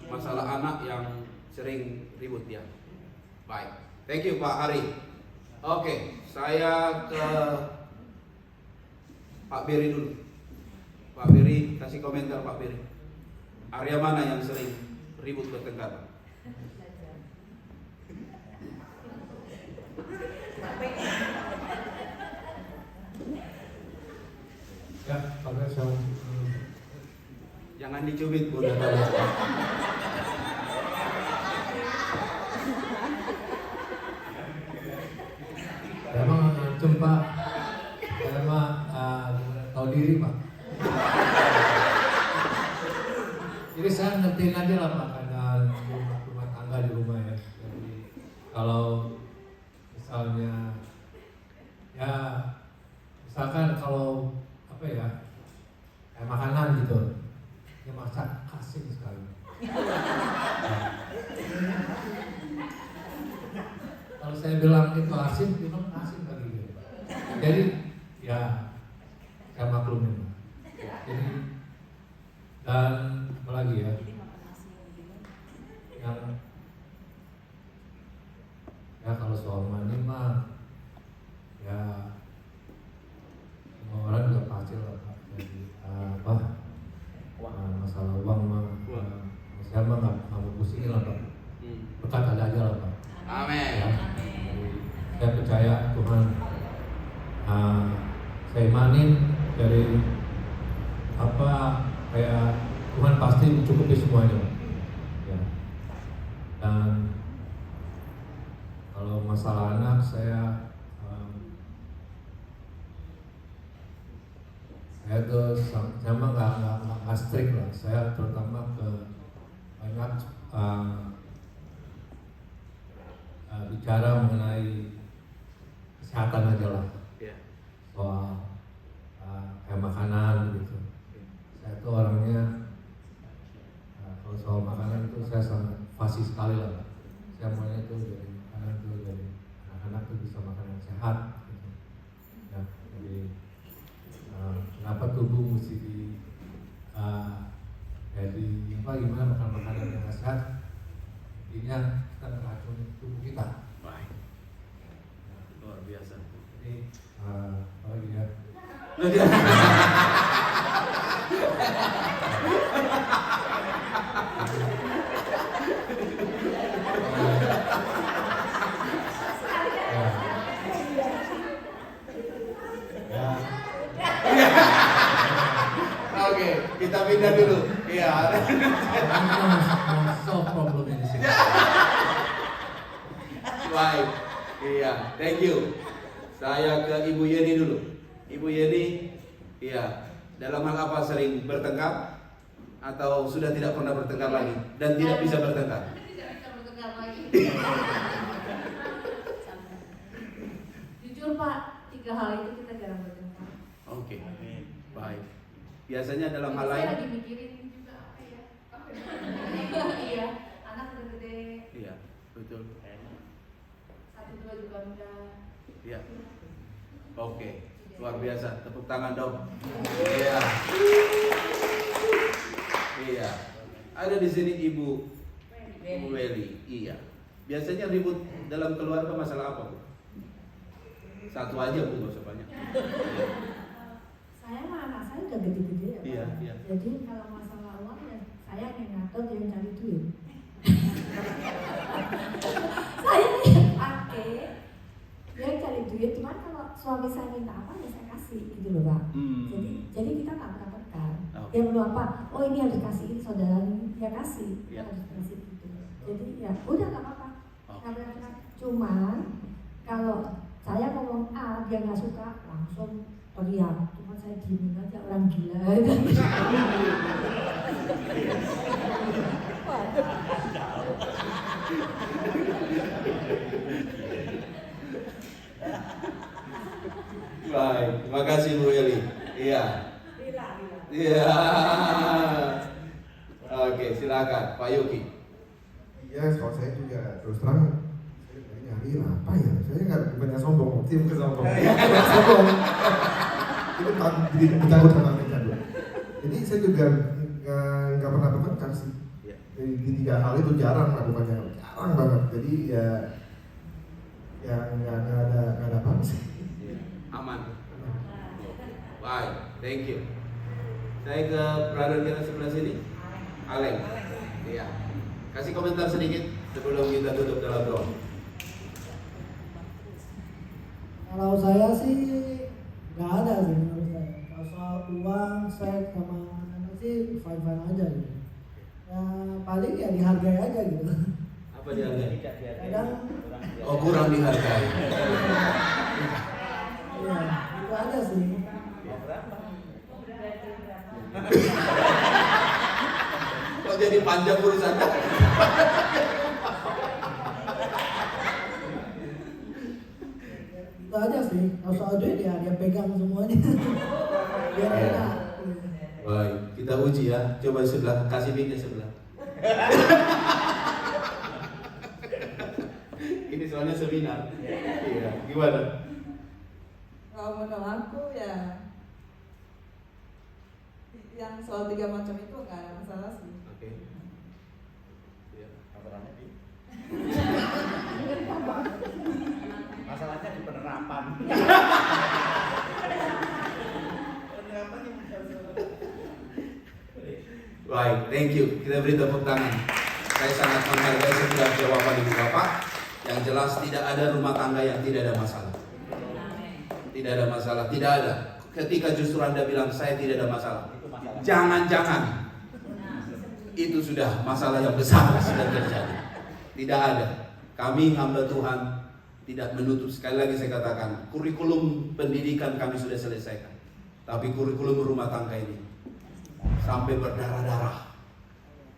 masalah anak yang sering ribut ya. Baik. Thank you Pak Hari. Oke, saya ke Pak Beri dulu. Pak Beri, kasih komentar Pak Beri. Area mana yang sering ribut bertengkar? Ya, Pak saya Jangan dicubit Bu. Emang antum Pak, saya mah tahu diri Pak. Jadi saya ngertiin aja lah Pak, karena rumah tangga di rumah ya. Jadi kalau misalnya ya misalkan kalau apa ya kayak makanan gitu, ya masak asin sekali. Kalau saya bilang itu asin, dia bilang asin lagi gitu. Jadi ya saya maklumin. Jadi dan apa lagi ya? Yang ya kalau soal money mah ya semua orang juga pasti lah Pak. Jadi masalah uang mah saya mah nggak mau pusingin lah Pak. Berkat ada aja lah Pak. Amin. Ya, saya percaya Tuhan, saya imanin dari apa kayak Tuhan pasti mencukupi semuanya, ya. Dan kalau masalah anak saya tuh sama nggak strict lah. Saya terutama ke banyak bicara mengenai kesehatan aja lah, soal kayak makanan gitu. Saya tuh orangnya kalau soal makanan itu saya sangat fasih sekali sehat. Gitu. Ya, jadi kenapa tubuh mesti jadi gimana makan makanan yang sehat? Intinya kita meracuni tubuh kita. Baik. Luar biasa. Jadi apa lagi ya? Oke, kita pindah dulu. Iya. Kita mau solve problemnya di sini. Baik. Iya, thank you. Saya ke Ibu Yeni dulu. Ibu Yeni, iya, dalam hal apa sering bertengkar atau sudah tidak pernah bertengkar lagi dan tidak bisa bertengkar? Tidak bisa bertengkar lagi. Jujur Pak, 3 hal itu kita jarang bertengkar. Oke. Baik. Biasanya dalam hal Saya lain? lagi mikirin juga apa ya? Iya, anak udah gede. Iya, betul. 1-2 juga udah. Iya. Oke, luar biasa. Tepuk tangan dong. Iya. Iya. Ada di sini Ibu Weli. Iya. Biasanya ribut dalam keluarga masalah apa, Bu? Satu aja, Bu, nggak usah banyak. Saya mah anak saya udah gede-gede ya Pak. Iya, iya. Jadi kalau masalah uang ya saya yang ngatur, dia yang cari duit. Saya yang pakai, dia yang cari duit. Cuman kalau suami saya minta apa ya saya kasih gitu loh Pak. Jadi kita nggak pernah tekan. Dia perlu apa? Oh ini harus dikasihin saudara ini, ya kasih. Iya. Harus kasih gitu. Jadi ya udah nggak apa-apa. Oke. Cuman kalau saya ngomong A dia nggak suka langsung teriak. Cuma saya diemin aja, orang gila. Baik, terima kasih Bu Eli. Iya. Iya. Oke, silakan Pak Yogi. Iya, kalau saya juga terus terang saya nyari apa ya? Saya nggak bukannya sombong, tim ke sombong. Sombong. Itu jadi bercampur sama bercampur. Jadi saya juga nggak pernah bertengkar sih. Di 3 hal itu jarang lah, bukannya jarang banget. Jadi ya nggak ada apa sih. Aman. Baik, thank you. Saya ke brother kita sebelah sini, Aleng. Iya. Kasih komentar sedikit sebelum kita tutup dalam doa. Kalau saya sih nggak ada sih menurut saya. Kalau soal uang, seks sama anak sih fine aja gitu. Ya paling ya dihargai aja gitu. Apa dihargai? Kadang Oh, kurang dihargai. ya itu aja sih. Kok jadi panjang urusannya? Itu aja sih. Kalau soal duit ya dia pegang semuanya. Biar enak. Baik, kita uji ya. Coba sebelah, kasih mic-nya sebelah. Ini soalnya seminar. Iya, gimana? Kalau menurut aku ya yang soal 3 macam itu nggak ada masalah sih. Oke. Iya. Masalahnya di penerapan. Baik, thank you. Kita beri tepuk tangan. Saya sangat menghargai setiap jawaban Ibu Bapak. Yang jelas tidak ada rumah tangga yang tidak ada masalah. Tidak ada masalah, tidak ada. Ketika justru Anda bilang saya tidak ada masalah, jangan-jangan itu sudah masalah yang besar sudah terjadi. Tidak ada. Kami hamba Tuhan tidak menutup, sekali lagi saya katakan, kurikulum pendidikan kami sudah selesaikan. Tapi kurikulum rumah tangga ini sampai berdarah-darah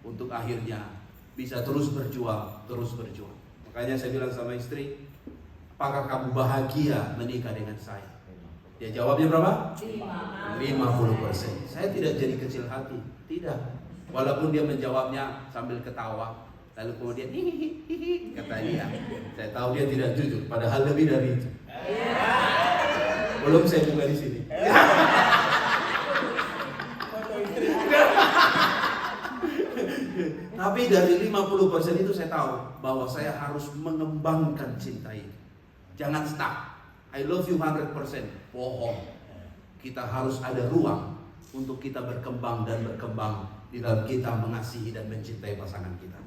untuk akhirnya bisa terus berjuang. Makanya saya bilang sama istri, apakah kamu bahagia menikah dengan saya? Dia jawabnya berapa? 50%. Saya tidak jadi kecil hati, tidak. Walaupun dia menjawabnya sambil ketawa, lalu kemudian hihihi kata dia. Saya tahu dia tidak jujur, padahal lebih dari itu. Belum saya buka di sini. Tapi dari 50% itu saya tahu bahwa saya harus mengembangkan cinta ini. Jangan stuck. I love you 100%. Bohong. Kita harus ada ruang untuk kita berkembang dan berkembang di dalam kita mengasihi dan mencintai pasangan kita.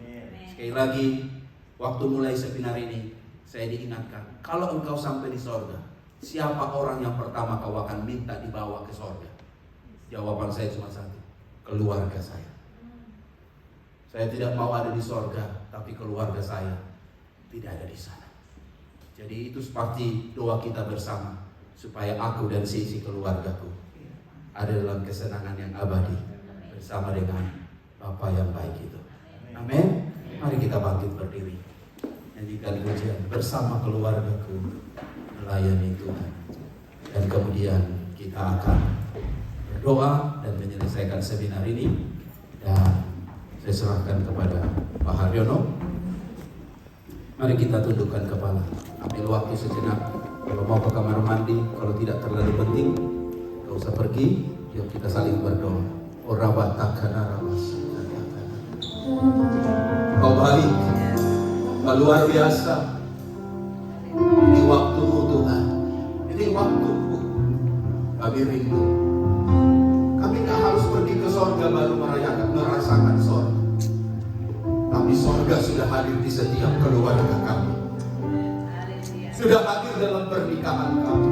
Sekali lagi, waktu mulai seminar ini, saya diingatkan, kalau engkau sampai di sorga, siapa orang yang pertama kau akan minta dibawa ke sorga? Jawaban saya cuma satu, keluarga saya. Saya tidak mau ada di sorga, tapi keluarga saya tidak ada di sana. Jadi itu seperti doa kita bersama, supaya aku dan sisi keluargaku ada dalam kesenangan yang abadi bersama dengan Bapa yang baik itu. Amin. Mari kita bangkit berdiri, nyanyikan pujian bersama keluargaku melayani Tuhan. Dan kemudian kita akan berdoa dan menyelesaikan seminar ini. Dan saya serahkan kepada Pak Haryono. Mari kita tundukkan kepala, ambil waktu sejenak. Kalau mau ke kamar mandi, kalau tidak terlalu penting, gak usah pergi. Yuk kita saling berdoa. Kau baik, kau luar biasa. Ini waktumu Tuhan, ini waktumu. Kami rindu. Kami gak harus pergi ke sorga baru merasakan sorga. Tapi sorga sudah hadir di setiap keluarga kami. Sudah hadir dalam pernikahan kami.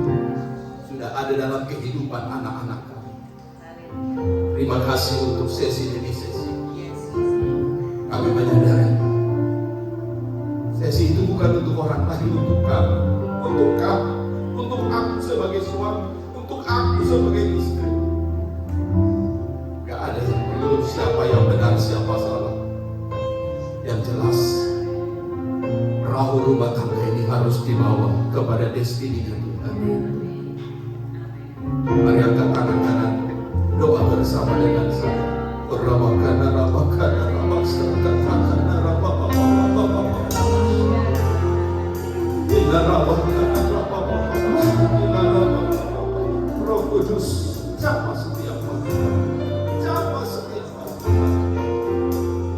Sudah ada dalam kehidupan anak-anak kami. Terima kasih untuk sesi demi sesi. Kami menyadari sesi itu bukan untuk orang lain, untuk kami. Untuk kami, untuk aku sebagai suami, untuk aku sebagai istri. Gak ada yang perlu siapa yang benar, siapa salah. Yang jelas, perahu rumah tangga ini harus dibawa kepada destininya Tuhan. Mari angkat tangan kanan, doa bersama dengan saya. Rabakana, rabakana, rabakana, rabakana, Roh Kudus, jamah setiap waktu, jamah setiap waktu.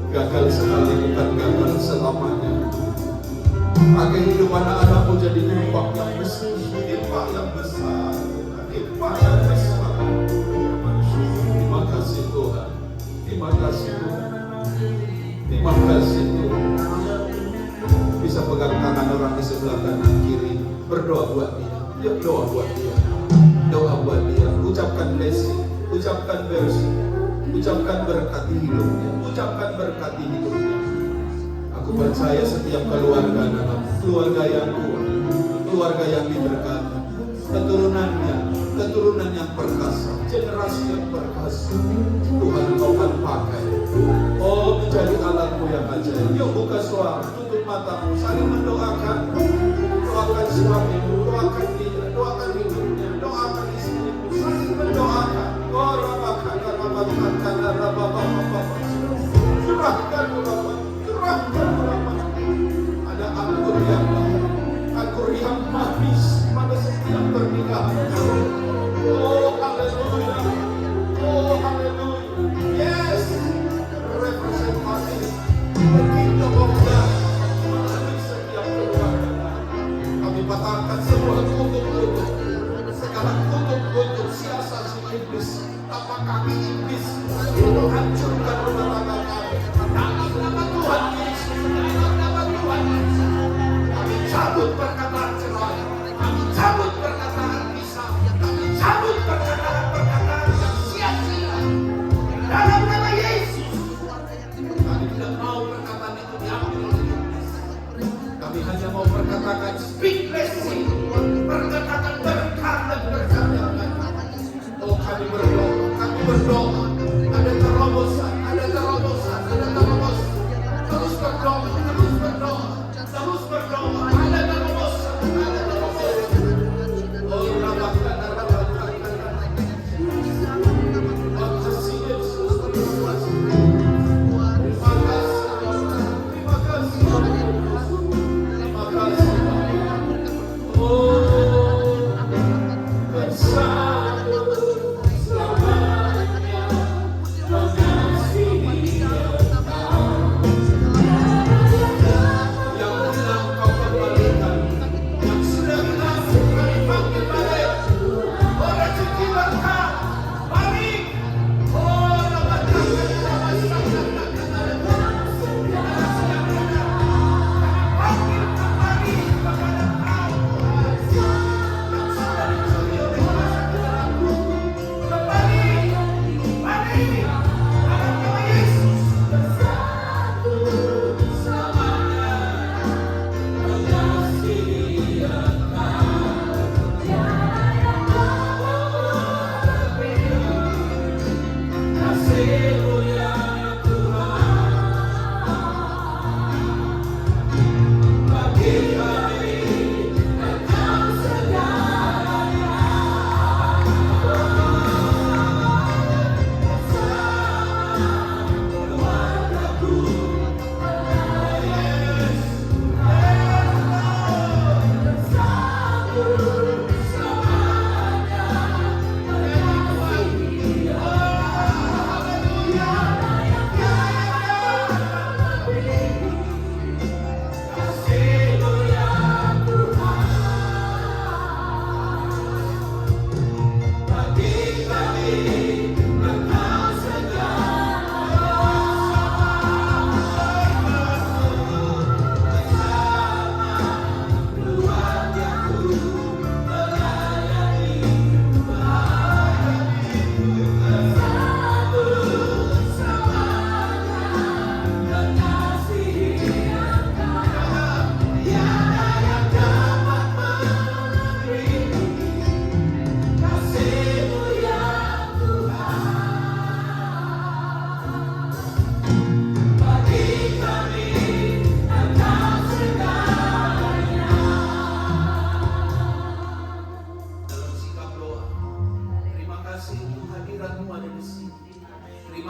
Gagal sekali bukan gagal selamanya. Pakai hidup anak-anakmu jadi limpah yang besar, limpah yang besar, limpah yang besar. Terima kasih Tuhan, terima kasih Tuhan, terima kasih Tuhan. Bisa pegang tangan orang di sebelah kanan kiri, berdoa buat dia. Yuk doa buat dia, doa buat dia. Ucapkan blessing, ucapkan blessing, ucapkan berkati hidupnya, ucapkan berkati hidupnya. Aku percaya setiap keluarga adalah keluarga yang kuat, keluarga yang diberkati, keturunan yang perkasa, generasi yang perkasa. Tuhan kau akan pakai, oh menjadi alatmu yang ajaib. Yuk buka suara, tutup matamu, saling mendoakan. Doakan suamimu, doakan dia, doakan hidupnya, doakan istrimu, saling mendoakan. Oh rabakan, curahkan Bapak, curahkan Bapak. Ada anggur yang manis pada setiap pernikahan. Oh haleluya, oh haleluya. Yes, representatif the kingdom of God melalui setiap keluarga. Kami patahkan semua kutuk-kutuk, segala kutuk-kutuk siasat si iblis, tapak kaki iblis untuk hancurkan rumah tangga kami. Dalam nama Tuhan Yesus, dalam nama Tuhan Yesus, kami cabut perkataan cerai, kami cabut perkataan pisah, kami cabut perkataan yang sia-sia. Dalam nama Yesus, kami tidak mau perkataan itu diambil oleh iblis. Kami hanya mau perkatakan speak blessing, perkatakan berkat dan berkat. Oh kami berdoa, ada terobosan, ada terobosan, ada terobosan. Terus berdoa, terus berdoa, terus berdoa. Ada terobosan, ada terobosan. Oh rabakana, rabakana. Oh kasih Yesus, terima kasih. Terima kasih, terima kasih, terima kasih. Oh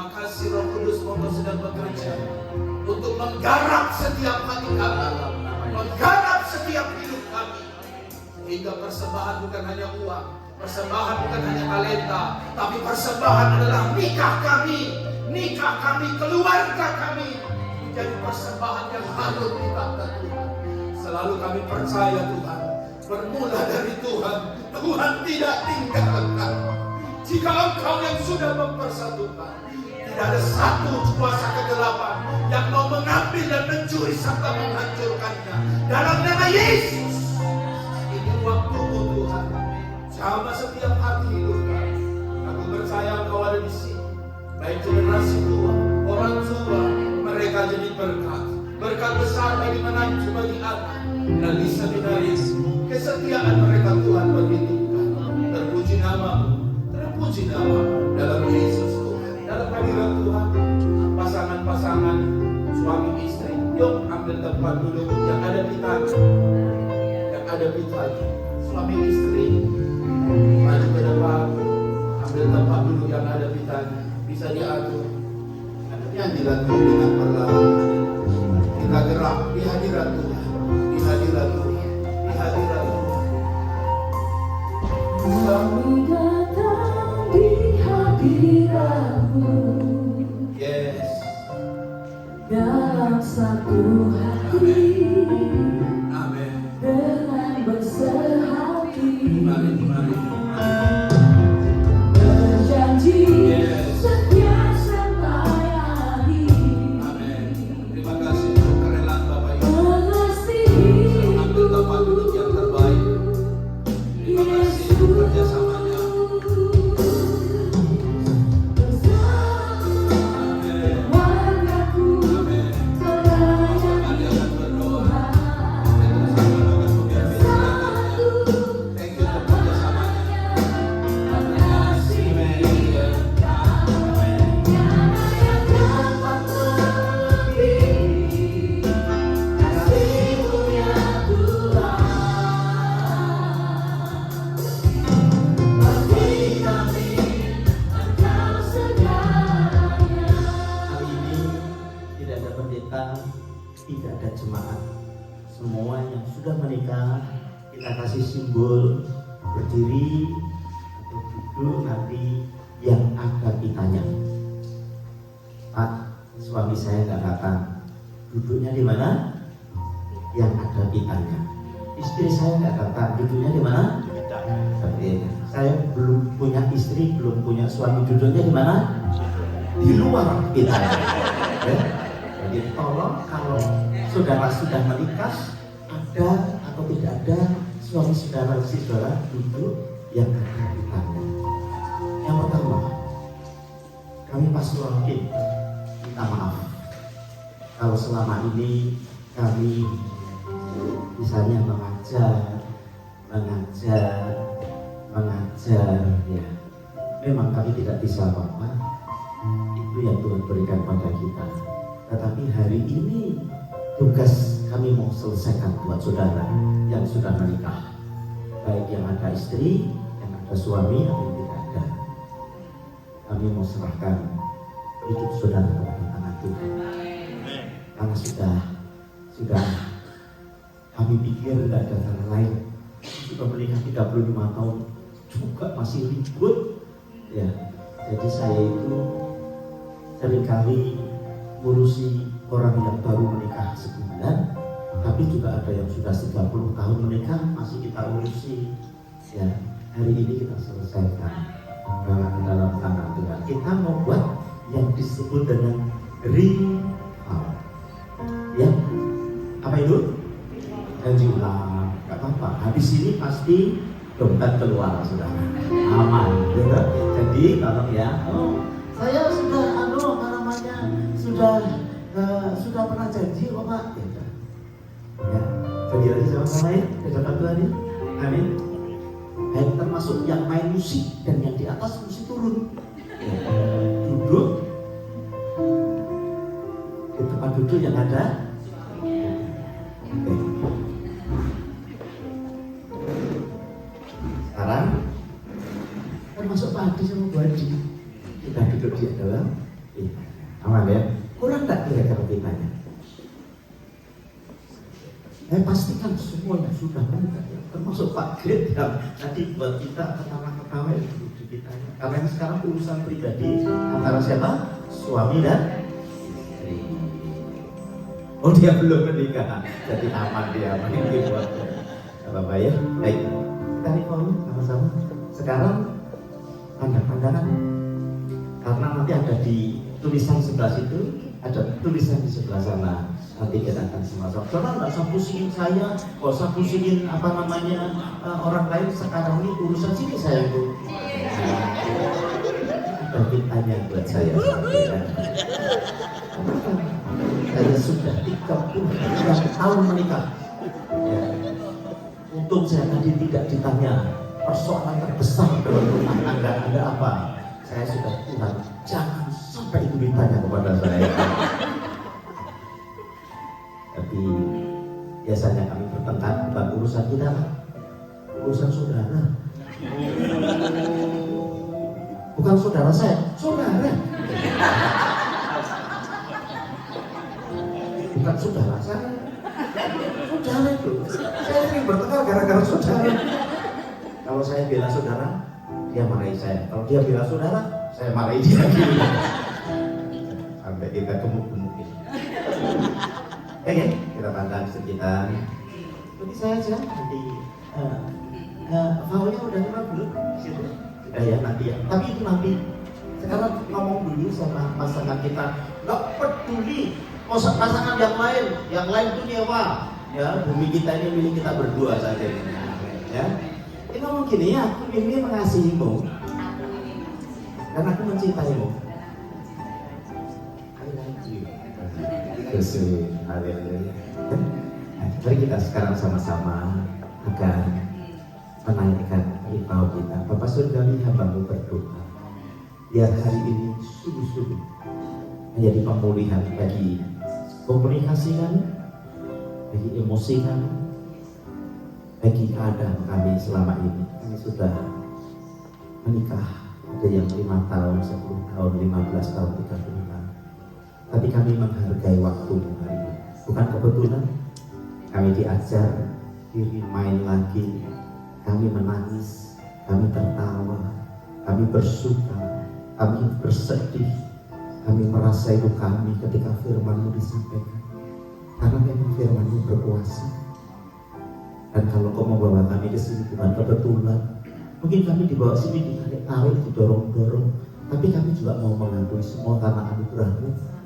Terima kasih Roh Kudus Monggo sedang bekerja untuk menggarap setiap hati kami, menggarap setiap hidup kami, hingga persembahan bukan hanya uang, persembahan bukan hanya talenta, tapi persembahan adalah nikah kami, keluarga kami, menjadi persembahan yang harus ditata Tuhan. Selalu kami percaya Tuhan, bermula dari Tuhan, Tuhan tidak tinggalkan. Jika Engkau yang sudah mempersatukan, tidak ada satu kuasa kegelapan yang mau mengambil dan mencuri serta menghancurkannya. Dalam nama Yesus, ini waktumu Tuhan, sama setiap hati hidup kami. Aku percaya Engkau ada di sini, baik generasi tua, orang tua, mereka jadi berkat besar bagi menantu, bagi anak, dan bisa dinaris kesetiaan mereka Tuhan berhitungkan. Terpuji nama-Mu, terpuji nama dalam Yesus Tuhan. Dalam hadirat Tuhan, pasangan-pasangan suami istri, yuk ambil tempat duduk yang ada pitanya, suami istri maju ke depan, ambil tempat duduk yang ada pitanya, bisa diatur. Yang dilakukan dengan perlahan, kita gerak di hadirat Tuhan, di hadirat Tuhan, di hadirat Tuhan. Kami datang di hadirat-Mu. Yes. Dalam satu hati, Amin. dengan bersehati, Mari. berjanji Yes. setia sampai akhir. Amin. Terima kasih untuk kerelaan Bapak Ibu. Mengasihi Ambil tempat duduk yang terbaik. Terima kasih untuk kerjasamanya. Amin. wargaku Amin. Mari akan berdoa. Thank you untuk kerjasamanya. Hari ini tidak ada pendeta, tidak ada jemaat. Semua yang sudah menikah, kita kasih simbol berdiri atau duduk nanti yang ada pitanya. Pak, suami saya nggak datang. Duduknya di mana? Yang ada pitanya. Istri saya nggak datang. Duduknya di mana? Seperti ini. Saya belum punya istri, belum punya suami. Duduknya di mana? Di luar pitanya. Ya. Jadi tolong kalau saudara sudah menikah, ada atau tidak ada suami saudara, istri saudara duduk yang ada pitanya. Yang pertama, kami pastoral tim minta maaf kalau selama ini kami misalnya mengajar ya, memang kami tidak bisa apa-apa, itu yang Tuhan berikan pada kita. Tetapi hari ini tugas kami mau selesaikan buat saudara yang sudah menikah, baik yang ada istri, yang ada suami atau yang tidak ada. Kami mau serahkan hidup saudara kepada tangan Tuhan. Karena sudah kami pikir tidak ada cara lain. Sudah menikah 35 tahun juga masih ribut ya. Jadi saya itu seringkali ngurusi orang yang baru menikah sebulan, tapi juga ada yang sudah 30 tahun menikah masih kita urusi ya. Hari ini kita selesaikan dalam tangan Tuhan. Kita mau buat yang disebut dengan ring out ya. Apa itu? Janji ulang, gak apa-apa. Habis ini pasti dompet keluar sudah aman gitu. Jadi kalau ya, saya sudah sudah pernah janji kok Pak gitu. Ya, janji lagi sama ya, dapat Tuhan ya. Amin. Baik, termasuk yang main musik dan yang di atas musik turun ya. Duduk di tempat duduk yang ada. Oke. Sekarang termasuk Pak Adi sama Bu Adi, kita duduk di dalam Aman ya? Kurang tak kira-kira kitanya? Pastikan semuanya sudah menikah ya. Termasuk Pak Gret yang tadi buat kita ketawa-ketawa itu di kitanya. Karena sekarang urusan pribadi antara siapa? Suami dan istri. Oh dia belum menikah, jadi aman dia mungkin buat apa ya? Baik, kita recall sama-sama. Sekarang pandang-pandangan, karena nanti ada di tulisan sebelah situ, ada tulisan di sebelah sana. Nanti kita akan sama-sama. Karena nggak usah pusingin saya, nggak usah pusingin orang lain. Sekarang ini urusan sini saya itu. Ada tanya buat saya. Saya sudah 33 tahun menikah. Ya. Untung saya tadi tidak ditanya persoalan terbesar dalam rumah tangga Anda apa. Saya sudah Tuhan, jangan sampai itu ditanya kepada saya. Tapi biasanya kami bertengkar bukan urusan kita, urusan saudara. Bukan saudara saya, saudara. Bukan saudara saya, saudara itu. Saya sering bertengkar gara-gara saudara. Kalau saya bela saudara, dia marahi saya. Kalau dia bela saudara, saya marahi dia. Sampai kita gemuk-gemukin. Oke, kita pandang sekitar. Jadi saya aja nanti filenya udah lama belum? Situ sudah ya nanti ya. Tapi itu nanti. Sekarang ngomong dulu sama pasangan kita. Gak peduli pasangan yang lain itu nyewa. Ya, bumi kita ini milik kita berdua saja. Ya, kita ngomong gini ya. Aku ini mengasihimu dan aku mencintaimu. I love you. Yesus, haleluya. Mari kita sekarang sama-sama akan menaikkan ripau kita. Bapak Surgawi, hamba-Mu berdoa biar hari ini sungguh-sungguh menjadi pemulihan bagi komunikasi kami, bagi emosi kami, bagi keadaan kami selama ini. Kami sudah menikah, ada yang 5 tahun, 10 tahun, 15 tahun, 30 tahun. Tapi kami menghargai waktu hari ini. Bukan kebetulan kami diajar, di-remind lagi, kami menangis, kami tertawa, kami bersuka, kami bersedih, kami merasa itu kami ketika firman-Mu disampaikan. Karena memang firman-Mu berkuasa. Dan kalau Kau membawa kami ke sini bukan kebetulan, mungkin kami dibawa sini ditarik-tarik, didorong-dorong, tapi kami juga mau mengakui semua karena anugerah-Mu.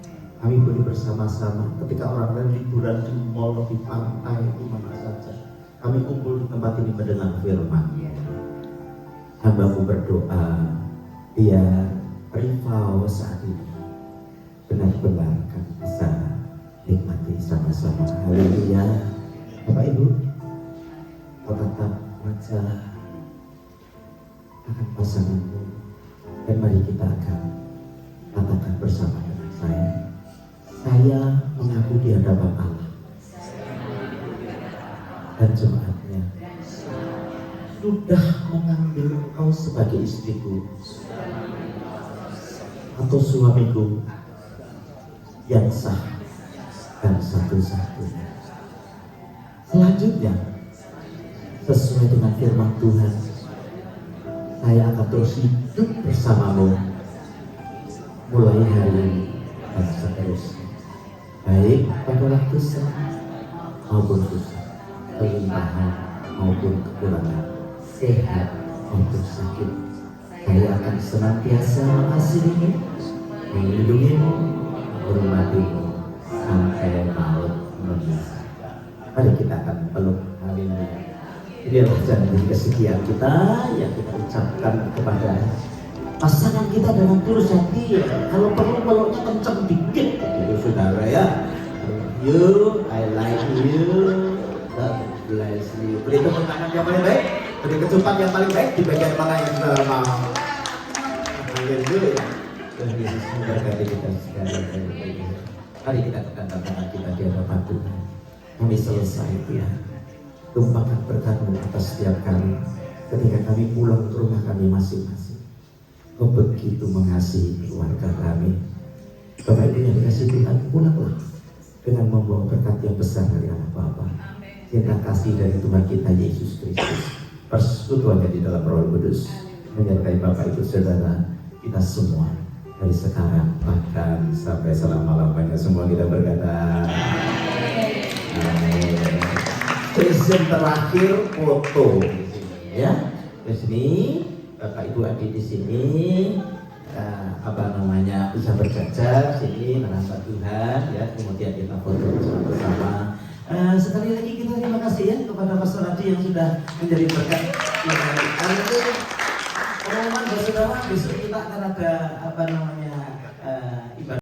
Kami boleh bersama-sama ketika orang lain liburan di mall, di pantai, di mana saja. Kami kumpul di tempat ini mendengar firman-Nya. Hamba-Mu berdoa biar ripau saat ini benar-benar kami bisa nikmati sama-sama. Haleluya. Bapak Ibu, kau tatap wajah akan pasanganmu dan mari kita akan katakan bersama dengan saya. Saya mengaku di hadapan Allah dan jemaatnya sudah mengambil engkau sebagai istriku atau suamiku yang sah dan satu-satunya. Selanjutnya, sesuai dengan firman Tuhan, saya akan terus hidup bersamamu mulai hari ini dan seterusnya. Baik pada waktu senang maupun susah, kelimpahan maupun kekurangan, sehat maupun sakit, saya akan senantiasa mengasihimu, melindungimu, menghormatimu sampai maut memisahkan. Mari kita akan peluk. Haleluya. Ini adalah janji kesekian kita yang kita ucapkan kepada pasangan kita dengan tulus hati. Kalau perlu peluknya kenceng dikit, itu saudara ya. You, I like you, God bless you. Beri tepuk tangan yang paling baik, beri kecupan yang paling baik di bagian mana yang saudara mau. Haleluya. Tuhan Yesus memberkati kita sekalian. Mari kita tekan tangan kita di hadapan Tuhan. Kami selesai Tuhan. Tumpahkan berkat-Mu atas setiap kami ketika kami pulang ke rumah kami masing-masing. Kau begitu mengasihi keluarga kami. Bapak Ibu yang dikasih Tuhan, pulanglah dengan membawa berkat yang besar dari anak Bapa. Cinta kasih dari Tuhan kita Yesus Kristus, persekutuannya di dalam Roh Kudus menyertai Bapak Ibu Saudara kita semua dari sekarang bahkan sampai selama-lamanya. Semua kita berkata amin. Present terakhir foto di sini ya. Di sini Bapak Ibu adik di sini bisa berjajar sini merasa Tuhan ya. Kemudian kita foto bersama-sama. Sekali lagi kita terima kasih ya kepada Pastor Adi yang sudah menjadi berkat. Pengumuman saudara, besok kita akan ada